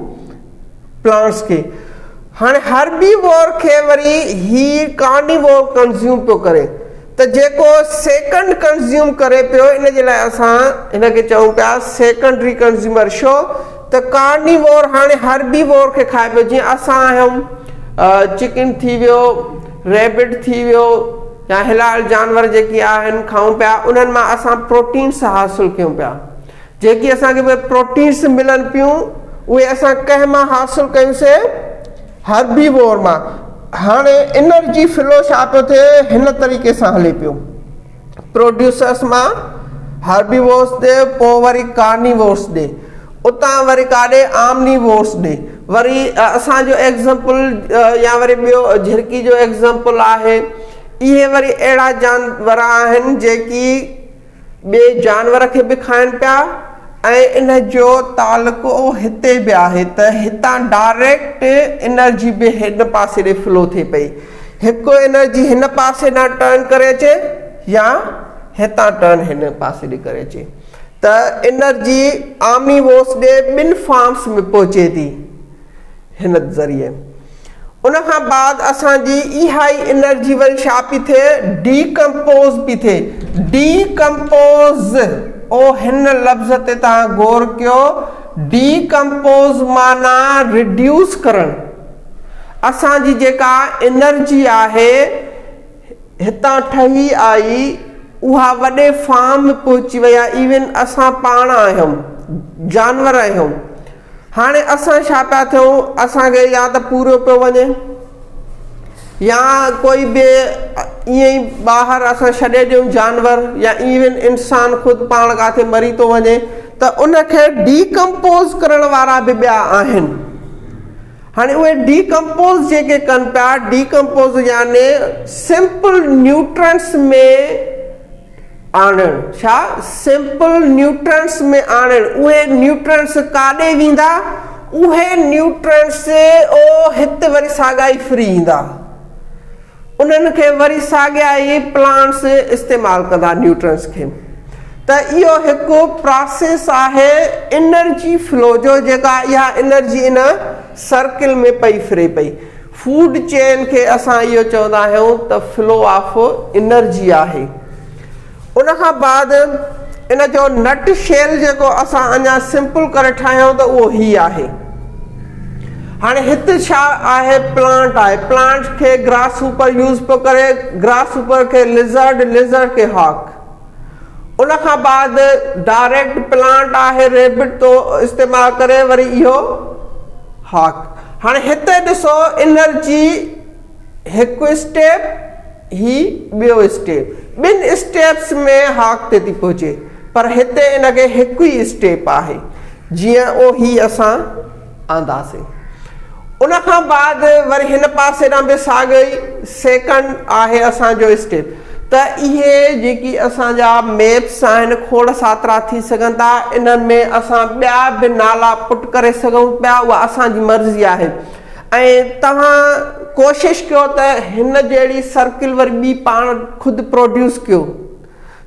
प्लांट्स खे। हाणे हर्बीवोर खे वरी ही कार्निवोर कंज्यूम पियो करे, त जेको सेकेंड कंज्यूम करे पियो इन जे लाइ असां हिनखे चऊं पिया सेकेंडरी कंज्यूमर। छो त कार्निवोर हाणे हर्बीवोर खे खाए पियो। जीअं असां आहियूं चिकन थी वियो, रेबिट थी वियो या हिलाल जानवर जेकी आहिनि खाऊं पिया, उन्हनि मां असां प्रोटीन्स हासिलु कयूं पिया। जेकी असांखे प्रोटीन्स मिलनि पियूं उहे असां कंहिं मां हासिलु कयूंसीं? हर्बीवोर मां। हाणे एनर्जी फ्लो छा पियो थिए? हिन तरीक़े सां हले पियो, प्रोड्यूसर्स मां हर्बीवोर्स ॾे, पोइ वरी कार्निवोर्स ॾे, उतां वरी काॾे आमनीवोर्स ॾे। वरी असांजो एग्ज़ाम्पल या वरी ॿियो झिरकी जो एग्ज़ाम्पल आहे। इहे वरी अहिड़ा जानवर आहिनि जेकी ॿिए जानवर खे बि खाइनि पिया ऐं इन जो तालुको हिते बि आहे त हितां डायरेक्ट एनर्जी बि हिन पासे ॾे फ्लो थिए पई। हिकु एनर्जी हिन पासे ॾांहुं टर्न करे अचे या हितां टर्न हिन पासे ॾे करे अचे, त एनर्जी आमनीवोर्स ॾे ॿिनि फॉर्म्स में पहुचे थी हिन ज़रिए। उन खां बाद असांजी इहा ई एनर्जी वरी छा पई थिए? डीकम्पोज पई थिए। डीकम्पोज ओ हिन लफ़्ज़ ते तव्हां गौर कयो, डीकम्पोज माना रिड्यूस करणु। असांजी जेका एनर्जी आहे हितां ठही आई उहा वॾे फॉर्म में पहुची वई आहे। इवन असां पाण आहियूं, जानवर आहियूं। हाणे असां छा पिया थियूं? असांखे या त पूरो पियो वञे या कोई बि ईअं ई ॿाहिरि असां छॾे ॾियूं जानवर, या इवन इंसान ख़ुदि पाण किथे मरी थो वञे त उनखे डीकम्पोज करण वारा बि ॿिया आहिनि। हाणे उहे डीकम्पोज जेके कनि पिया, डीकम्पोज यानी सिंपल न्यूट्रंट्स में आणणु। छा? सिंपल न्यूट्रंट्स में आणणु। उहे न्यूट्रंट्स काॾे वेंदा? उहे न्यूट्रंट्स हिते वरी साॻाई फ्री ईंदा, उन्हनि खे वरी साॻिया ई प्लांट्स इस्तेमालु कंदा न्यूट्रंट्स खे। त इहो हिकु प्रोसेस आहे एनर्जी फ्लो जो, जेका इहा एनर्जी इन सर्किल में पई फिरे पई। फूड चेन खे असां इहो चवंदा आहियूं त फ्लो ऑफ एनर्जी आहे। उन खां बाद इन जो नट शेल जेको असां अञा सिंपल करे ठाहियूं त उहो ही आहे। हाणे हिते छा आहे? प्लांट आहे। प्लांट खे ग्रास सूपर यूज़ पियो करे, ग्रास सूपर खे लिज़र्ड, लिज़र्ड खे हॉक। उन खां बाद डायरेक्ट प्लांट आहे, रेबिट तो इस्तेमालु करे वरी इहो हॉक। हाणे हिते ॾिसो एनर्जी हिकु स्टेप, ही ॿियो स्टेप, ॿिनि स्टेप्स में हॉक ते थी पहुचे, पर हिते इनखे हिकु ई स्टेप आहे जीअं ओ ही असां आंदासीं। उन खां बाद वरी हिन पासे ॾांहुं बि साॻियो सेकंड आहे असांजो स्टेप। त इहे जेकी असांजा मैप्स आहिनि खोड़ सातरा थी सघनि था, इन्हनि में असां ॿिया बि नाला पुट करे सघूं पिया, उहा असांजी मर्ज़ी आहे। ऐं तव्हां कोशिशि कयो त हिन जहिड़ी सर्किल वरी ॿी पाण ख़ुदि प्रोड्यूस कयो,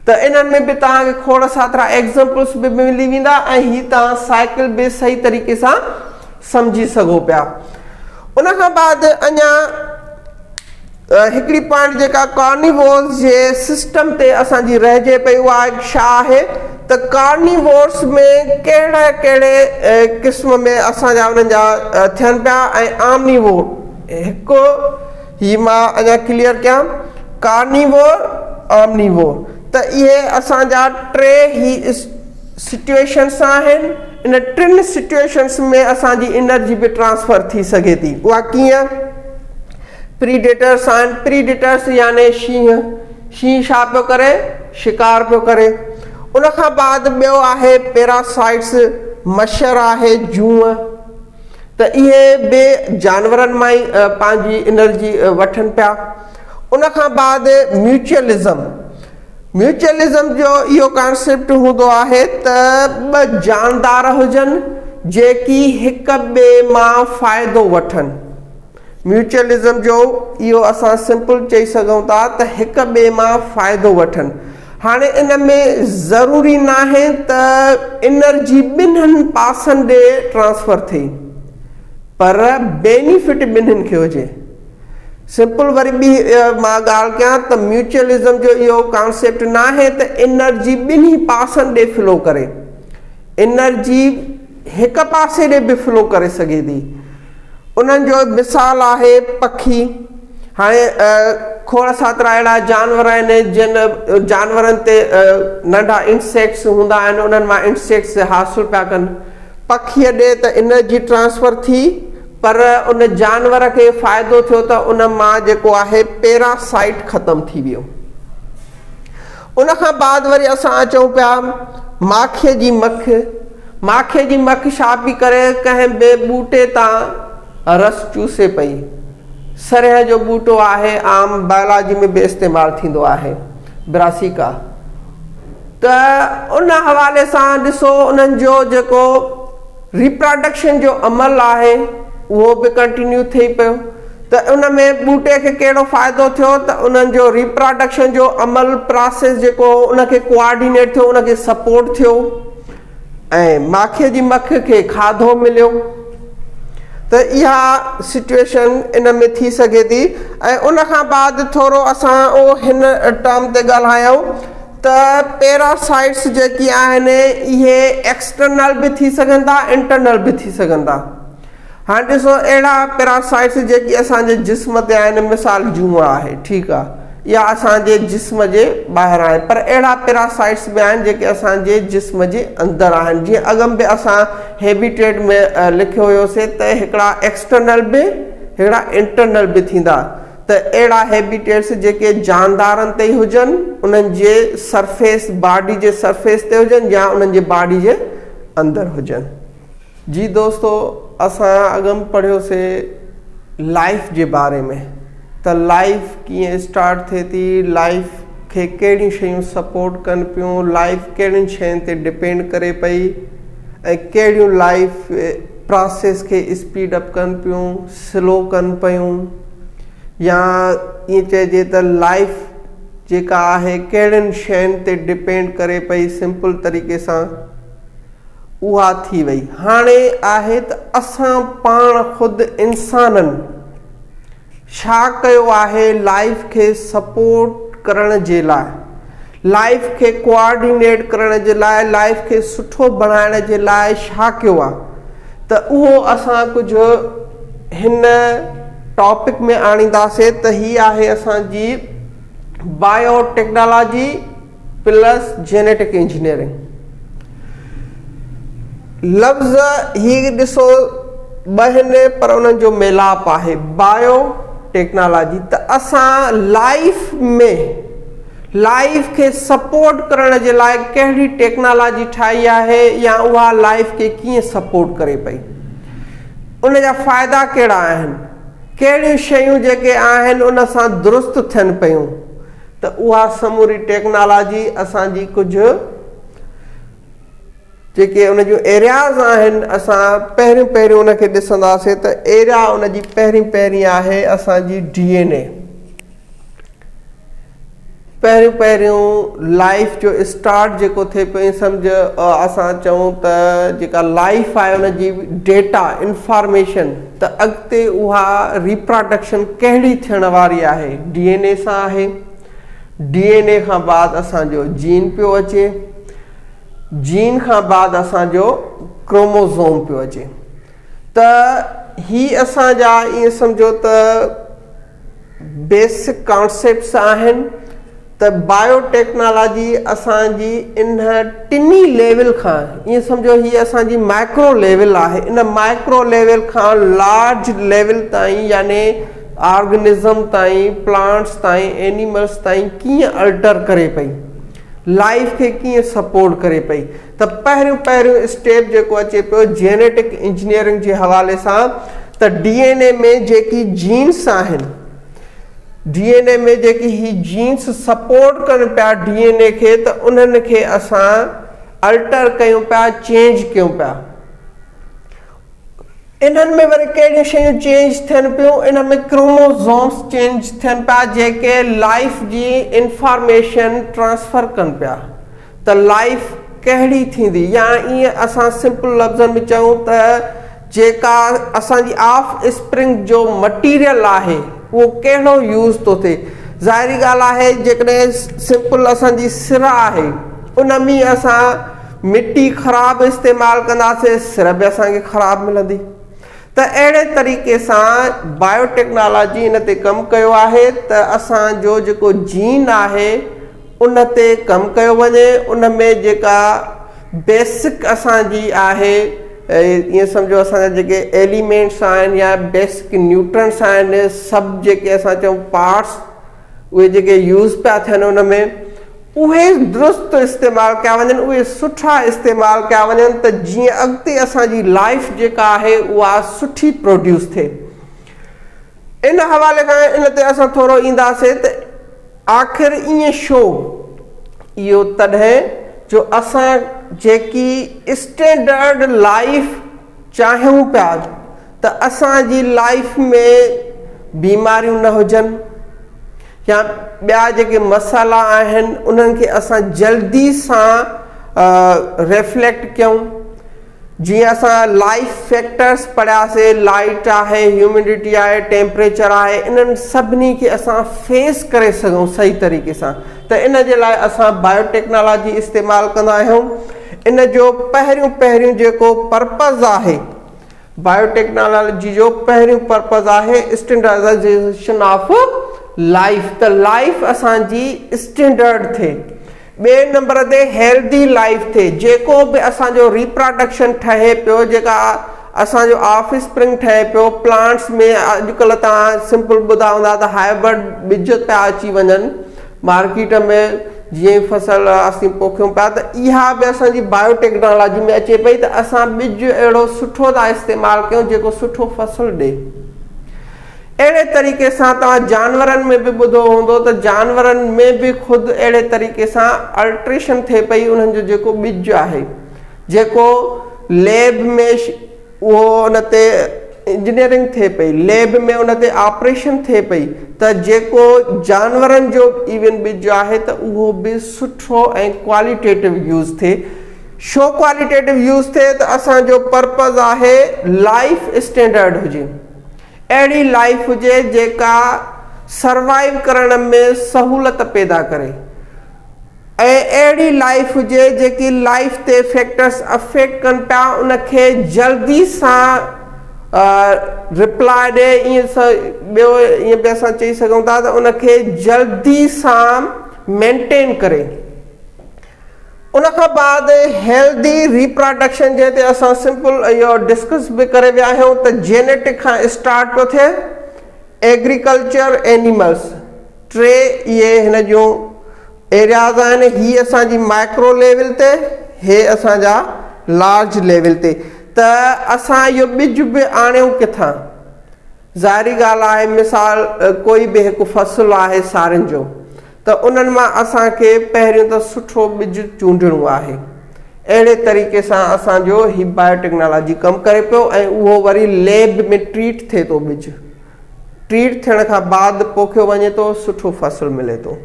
त इन्हनि में बि तव्हांखे खोड़ सातरा एग्ज़ाम्पल्स बि मिली वेंदा ऐं ही तव्हां साइकिल बि सही तरीक़े सां सम्झी सघो पिया। उन खां बाद अञा हिकिड़ी पॉइंट जेका कार्निवोर्स जे सिस्टम ते असांजी रहिजे पई उहा छा आहे त कार्निवोर्स में कहिड़ा कहिड़े क़िस्म में असांजा उन्हनि जा थियनि पिया ऐं आमनीवोर। हिकु ही मां अञा क्लियर कयां, कार्निवोर, आमनीवोर, त इहे असांजा टे ही सिचुएशन्स आहिनि। इन टिनि सिचुएशन्स में असांजी एनर्जी बि ट्रांसफर थी सघे थी। उहा कीअं? प्रीडेटर्स आहिनि। प्रीडेटर्स यानी शींहं। शींहं छा पियो करे? शिकार पियो करे। उन खां बाद ॿियो आहे पैरासाइट्स, मच्छर आहे, जूअ। त इहे बि जानवरनि मां ई पंहिंजी एनर्जी वठनि पिया। उन खां बाद म्यूचुअलिज़म जो इहो कॉन्सेप्ट हूंदो आहे त ॿ जानदार हुजनि जेकी हिक ॿिए मां फ़ाइदो वठनि। म्यूचुअलिज़म जो इहो असां सिंपल चई सघूं था त हिक ॿिए मां फ़ाइदो वठनि। हाणे इन में ज़रूरी न आहे त एनर्जी ॿिन्हिनि पासनि ॾे ट्रांसफर थिए, पर बेनिफिट ॿिन्हिनि खे हुजे। सिंपल वरी ॿी मां ॻाल्हि कयां त म्यूचुअलिज़म जो इहो कॉन्सेप्ट न आहे त एनर्जी ॿिन्ही पासनि ॾे फ्लो करे। एनर्जी हिक पासे ॾे बि फ्लो करे सघे थी। उन्हनि जो मिसाल आहे पखी। हाणे खोड़ सातरा अहिड़ा जानवर आहिनि जिन जानवरनि ते नंढा इंसेक्ट्स हूंदा आहिनि, उन्हनि मां इंसेक्ट्स हासिल पिया कनि। पखीअ ॾे त एनर्जी ट्रांसफर थी, पर उन जानवर खे फ़ाइदो थियो त उन मां जेको आहे पैरासाइट ख़तम थी वियो। उन खां बाद वरी असां अचूं पिया माखीअ जी मख। माखीअ जी मख छा पई करे, कंहिं ॿिए ॿूटे तां रस चूसे पई। सरह जो ॿूटो आहे, आम बायोलॉजी में बि इस्तेमालु थींदो आहे, ब्रासिका। त उन हवाले सां ॾिसो उन्हनि जो जेको रिप्रोडक्शन जो अमल आहे उहो बि कंटिन्यू थिए पियो। त उन में ॿूटे खे कहिड़ो फ़ाइदो थियो त उन्हनि जो रिप्रोडक्शन जो अमल प्रोसेस जेको उनखे कोऑर्डिनेट थियो, उनखे सपोर्ट थियो ऐं माखीअ जी मख खे खाधो मिलियो। त इहा सिचुएशन इन में थी सघे थी। ऐं उन खां बाद थोरो असां हिन टर्म ते ॻाल्हायूं त पैरासाइट्स जेकी आहिनि इहे एक्सटर्नल बि थी सघनि था, इंटरनल बि थी सघनि था। हाणे ॾिसो अहिड़ा पैरासाइट्स जेकी असांजे जिस्म ते आहिनि, मिसाल जूअ आहे, ठीकु आहे, इहा असांजे जिस्म जे ॿाहिरि आहे, पर अहिड़ा पैरासाइट्स बि आहिनि जेके असांजे जिस्म जे अंदरि आहिनि। जीअं अॻम बि असां हैबिटेट में लिखियो हुयोसीं त हिकिड़ा एक्सटर्नल बि हिकिड़ा इंटरनल बि थींदा। त अहिड़ा हैबिटेट्स जेके जानदारनि ते ई हुजनि, उन्हनि जे सरफेस, बॉडी जे सरफेस ते हुजनि या उन्हनि जे बॉडी जे अंदरि हुजनि। जी दोस्तो, असां अॻम पढ़ियोसीं लाइफ जे बारे में त लाइफ कीअं स्टार्ट थिए थी, लाइफ खे कहिड़ियूं शयूं सपोर्ट कनि पियूं, लाइफ कहिड़ियुनि शयुनि ते डिपेंड करे पई ऐं कहिड़ियूं लाइफ प्रोसेस खे स्पीड अप कनि पियूं, स्लो कनि पियूं, या ईअं चइजे त लाइफ जेका आहे कहिड़ियुनि शयुनि ते डिपेंड करे पई। सिंपल तरीक़े सां उहा थी वई। हाणे आहे त असां पाण ख़ुदि इंसाननि छा कयो आहे लाइफ खे सपोर्ट करण जे लाइ, लाइफ खे कोऑर्डिनेट करण जे लाइ, लाइफ खे सुठो बणाइण जे लाइ छा कयो आहे। त उहो असां कुझु हिन टॉपिक में आणींदासीं त ही आहे असांजी बायोटेक्नोलॉजी प्लस जेनेटिक इंजीनियरिंग। लफ़्ज़ ही ॾिसो ॿ आहिनि, पर उन्हनि जो मेलाप आहे, बायो टेक्नोलॉजी। त असां लाइफ में लाइफ खे सपोर्ट करण जे लाइ कहिड़ी टेक्नोलॉजी ठाही आहे या उहा लाइफ खे कीअं सपोर्ट करे पई, उन जा फ़ाइदा कहिड़ा आहिनि, कहिड़ियूं शयूं जेके आहिनि उन सां दुरुस्त थियनि पियूं। त उहा समूरी टेक्नोलॉजी असांजी कुझु जेके उन जूं एरियाज़ आहिनि असां पहिरियों उनखे ॾिसंदासीं। त एरिया उन जी पहिरीं आहे असांजी DNA। पहिरियों लाइफ जो स्टार्ट जेको थिए पियो, सम्झ असां चऊं त जेका लाइफ आहे उन जी डेटा इंफॉर्मेशन, त अॻिते उहा रिप्रोडक्शन कहिड़ी थियण वारी आहे, DNA सां आहे। DNA खां बाद असांजो जीन पियो अचे, जीन खां बाद असांजो क्रोमोज़ोम पियो अचे। त ही असांजा ईअं सम्झो त बेसिक कॉन्सेप्ट्स आहिनि। त बायोटेक्नोलॉजी असांजी इन टिनी लेवल खां, ईअं सम्झो ही असांजी माइक्रो लेवल आहे, इन माइक्रो लेवल खां लार्ज लेवल ताईं, यानी ऑर्गेनिज़म ताईं, प्लांट्स ताईं, एनिमल्स ताईं कीअं अल्टर करे पई। लाइफ खे कीअं सपोर्ट करे पई। त पहिरियों स्टेप जेको अचे पियो जेनेटिक इंजीनियरिंग जे हवाले सां, त डीएनए में जेकी जीन्स आहिनि, डीएनए में जेकी ही जीन्स सपोर्ट कनि पिया डीएनए खे, त उन्हनि खे असां अल्टर कयूं पिया, चेंज कयूं पिया। इन्हनि में वरी कहिड़ियूं शयूं चेंज थियनि पियूं, इन में क्रोमोसोम्स चेंज थियनि पिया जेके लाइफ जी इंफॉर्मेशन ट्रांसफर कनि पिया। त लाइफ कहिड़ी थींदी, या ईअं असां सिंपल लफ़्ज़नि में चऊं त जेका असांजी ऑफ स्प्रिंग जो मटीरियल आहे उहो कहिड़ो यूज़ थो थिए। ज़ाहिरी ॻाल्हि आहे जेकॾहिं सिंपल असांजी सिर आहे उन में असां मिटी ख़राबु इस्तेमालु कंदासीं, सिर बि असांखे ख़राबु मिलंदी। त अहिड़े तरीक़े सां बायोटेक्नोलॉजी इन ते कमु कयो आहे त असांजो जेको जीन आहे उन ते कमु कयो वञे। उन में जेका बेसिक असांजी आहे, ईअं सम्झो असांजा जेके एलिमेंट्स आहिनि या बेसिक न्यूट्रंट्स आहिनि, सभु जेके असां चऊं पार्ट्स, उहे जेके यूज़ पिया थियनि उन में, उहे दुरुस्त इस्तेमालु कया वञनि, उहे सुठा इस्तेमालु कया वञनि, त जीअं अॻिते असांजी लाइफ जेका आहे उहा सुठी प्रोड्यूस थिए। इन हवाले खां इन ते असां थोरो ईंदासीं त आख़िर ईअं छो, इहो तॾहिं जो असां जेकी स्टैंडर्ड लाइफ चाहियूं पिया त असांजी लाइफ में बीमारियूं न हुजनि, या ॿिया जेके मसाला आहिनि उन्हनि खे असां जल्दी सां रिफ्लेक्ट कयूं। जीअं असां लाइफ फैक्टर्स पढ़ियासीं, लाइट आहे, ह्यूमिडिटी आहे, टेम्परेचर आहे, इन्हनि सभिनी खे असां फेस करे सघूं सही तरीक़े सां। त इन जे लाइ असां बायोटेक्नोलॉजी इस्तेमालु कंदा आहियूं। इन जो पहिरियों जेको पर्पज़ आहे बायोटेक्नोलॉजी जो, पहिरियों पर्पज़ आहे स्टैंडर्डाइजेशन ऑफ लाइफ, त लाइफ असांजी स्टैंडर्ड थिए। ॿिए नंबर ते हेल्दी लाइफ थिए, जेको बि असांजो रिप्रोडक्शन ठहे पियो, जेका असांजो ऑफ स्प्रिंग ठहे पियो प्लांट्स में, अॼुकल्ह तव्हां सिंपल ॿुधा हूंदा त हाइब्रिड ॿिज पिया अची वञनि मार्केट में, जीअं फसल असीं पोखियूं पिया, त इहा बि असांजी बायोटेक्नोलॉजी में अचे पई त असां ॿिज अहिड़ो सुठो था इस्तेमालु कयूं जेको सुठो फसल ॾे। अहिड़े तरीक़े सां तव्हां जानवरनि में बि ॿुधो हूंदो त जानवरनि में बि ख़ुदि अहिड़े तरीक़े सां अल्ट्रेशन थिए पई, उन्हनि जो जेको ॿिज आहे, जेको लैब में उहो उन ते इंजीनियरिंग थिए पई, लैब में उन ते ऑपरेशन थिए पई, त जेको जानवरनि जो इवन ॿिज आहे त उहो बि सुठो ऐं क्वालिटेटिव यूज़ थिए। छो क्वालिटेटिव यूज़ थिए, त असांजो पर्पज़ आहे लाइफ स्टैंडर्ड हुजे, अहिड़ी लाइफ हुजे जेका सर्वाइव करण में सहूलियत पैदा करे, ऐं अहिड़ी लाइफ हुजे जेकी लाइफ ते फैक्टर्स अफेक्ट कनि पिया उनखे जल्दी सां रिप्लाई ॾे। ॿियो ईअं बि असां चई सघूं था त उनखे जल्दी सां मेंटेन करे। उनखां बाद हेल्दी रिप्रोडक्शन जे ते असां सिंपल इहो डिस्कस बि करे विया आहियूं त जेनेटिक खां स्टार्ट पियो थिए, एग्रीकल्चर, एनिमल्स, टे इहे हिन जूं एरियाज़ आहिनि। हीअ असांजी माइक्रो लेवल ते, हे असांजा लार्ज लेवल ते। त असां इहो ॿिज बि आणियूं किथां? ज़ाहिरी ॻाल्हि आहे, मिसाल कोई बि हिकु फसल आहे सारियुनि जो, त उन्हनि मां असांखे पहिरियों त सुठो ॿिज चूंडणो आहे। अहिड़े तरीक़े सां असांजो ही बायोटेक्नोलॉजी कमु करे पियो, ऐं उहो वरी लैब में ट्रीट थिए थो, ॿिज ट्रीट थियण खां बाद पोखियो वञे थो, सुठो फसल मिले थो।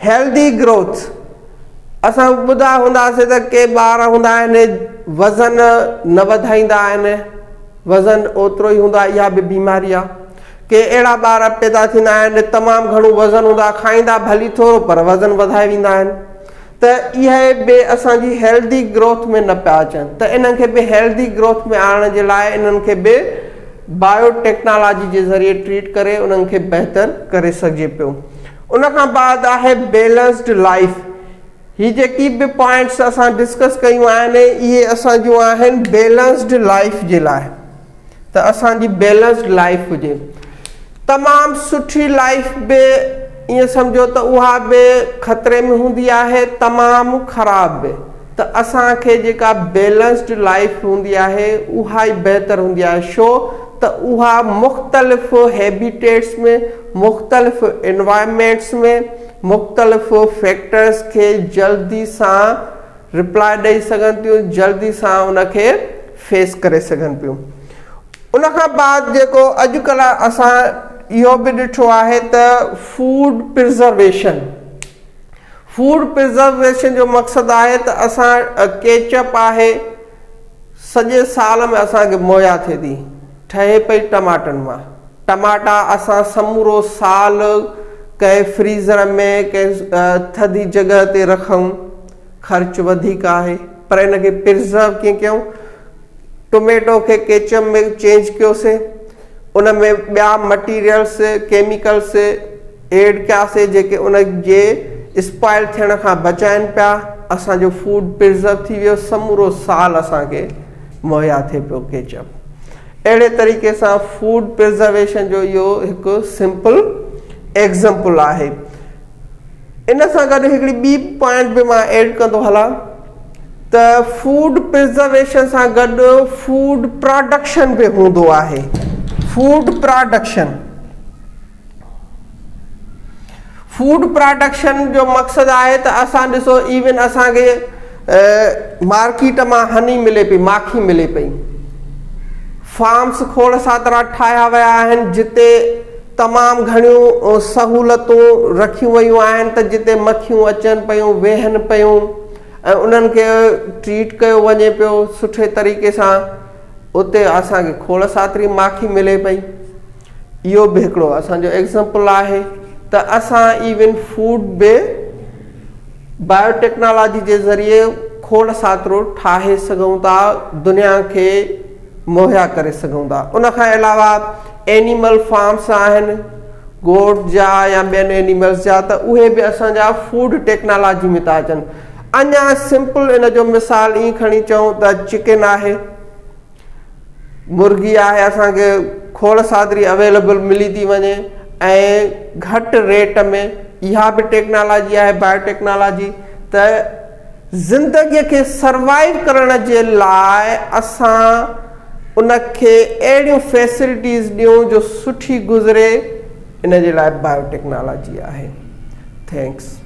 हेल्दी ग्रोथ, असां ॿुधा हूंदासीं त के ॿार हूंदा आहिनि वज़न न वधाईंदा आहिनि, वज़न ओतिरो ई हूंदो आहे, इहा बि बीमारी आहे। के अहिड़ा ॿार पैदा थींदा आहिनि तमामु घणो वज़न हूंदो, खाईंदा भली थोरो पर वज़न वधाए वेंदा आहिनि। त इहे बि असांजी हेल्दी ग्रोथ में न पिया अचनि। त इन्हनि खे बि हेल्दी ग्रोथ में आणण जे लाइ इन्हनि खे बि बायोटेक्नोलॉजी जे ज़रिए ट्रीट करे उन्हनि खे बहितर करे सघिजे पियो। उनखां बाद आहे बैलेंस्ड लाइफ। ही जेकी बि पॉइंट्स असां डिस्कस कयूं आहिनि इहे असांजूं आहिनि बैलेंस्ड लाइफ जे लाइ। त असांजी बैलेंस्ड लाइफ हुजे, तमामु सुठी लाइफ बि ईअं सम्झो त उहा बि ख़तरे में हूंदी आहे, तमामु ख़राब बि। त असांखे जेका बैलेंस्ड लाइफ हूंदी आहे उहा ई बहितर हूंदी आहे। छो त उहा मुख़्तलिफ़ हैबिटेट्स में, मुख़्तलिफ़ एनवायरमेंट्स में, मुख़्तलिफ़ फैक्टर्स खे जल्दी सां रिप्लाई ॾेई सघनि थियूं, जल्दी सां उनखे फेस करे सघनि पियूं। उनखां बाद जेको अॼुकल्ह असां इहो बि ॾिठो आहे त फूड प्रिजर्वेशन, फूड प्रिजर्वेशन जो मक़सदु आहे त असां केचप आहे सॼे साल में असांखे मुहैया थिए थी, ठहे पई टमाटनि मां। टमाटा असां समूरो साल कंहिं फ्रीज़र में कंहिं थधी जॻह ते रखूं, ख़र्चु वधीक आहे, पर इनखे प्रिजर्व कीअं कयूं? टोमेटो खे केचप में चेंज कयोसीं, उन में ॿिया मटीरियल्स केमिकल्स एड कयासीं जेके उन जे स्पॉइल थियण खां बचाइनि पिया। असांजो फूड प्रिजर्व थी वियो, समूरो साल असांखे मुहैया थिए पियो केचप। अहिड़े तरीक़े सां फूड प्रिजर्वेशन जो इहो हिकु सिंपल एग्ज़ाम्पल आहे। इन सां गॾु हिकिड़ी ॿी पॉइंट बि मां एड कंदो हलां त फूड प्रिजर्वेशन सां गॾु फूड प्रोडक्शन बि हूंदो आहे। फूड प्रोडक्शन, फूड प्रोडक्शन जो मक़सदु आहे त असां ॾिसो इवन असांखे मार्केट मां हनी मिले पई, माखी मिले पई। फार्म्स खोड़ सातरा ठाहिया विया आहिनि जिते तमामु घणियूं सहूलतूं रखियूं वयूं आहिनि त जिते मखियूं अचनि पियूं, वेहनि पियूं ऐं उन्हनि खे ट्रीट कयो वञे पियो सुठे तरीक़े सां। उते असांखे खोड़ सातरी माखी मिले पई। इहो बि हिकिड़ो असांजो एग्ज़ाम्पल आहे त असां इवन फूड बि बायोटेक्नोलॉजी जे ज़रिए खोड़ सातरो ठाहे सघूं था, दुनिया खे मुहैया करे सघूं था। उनखां अलावा एनिमल फार्म्स आहिनि गोट जा या ॿियनि एनिमल्स जा, त उहे बि असांजा फूड टेक्नोलॉजी में था अचनि। अञा सिंपल इन जो मिसाल ईअं खणी चऊं त चिकन आहे, मुर्गी आहे, असांखे खोड़ सादरी अवेलेबल मिली थी वञे ऐं घटि रेट में। इहा बि टेक्नोलॉजी आहे, बायोटेक्नोलॉजी। त ज़िंदगीअ खे सर्वाइव करण जे लाइ असां उनखे अहिड़ियूं फैसिलिटीज़ ॾियूं जो सुठी गुज़रे, इन जे लाइ बायोटेक्नोलॉजी आहे। थैंक्स।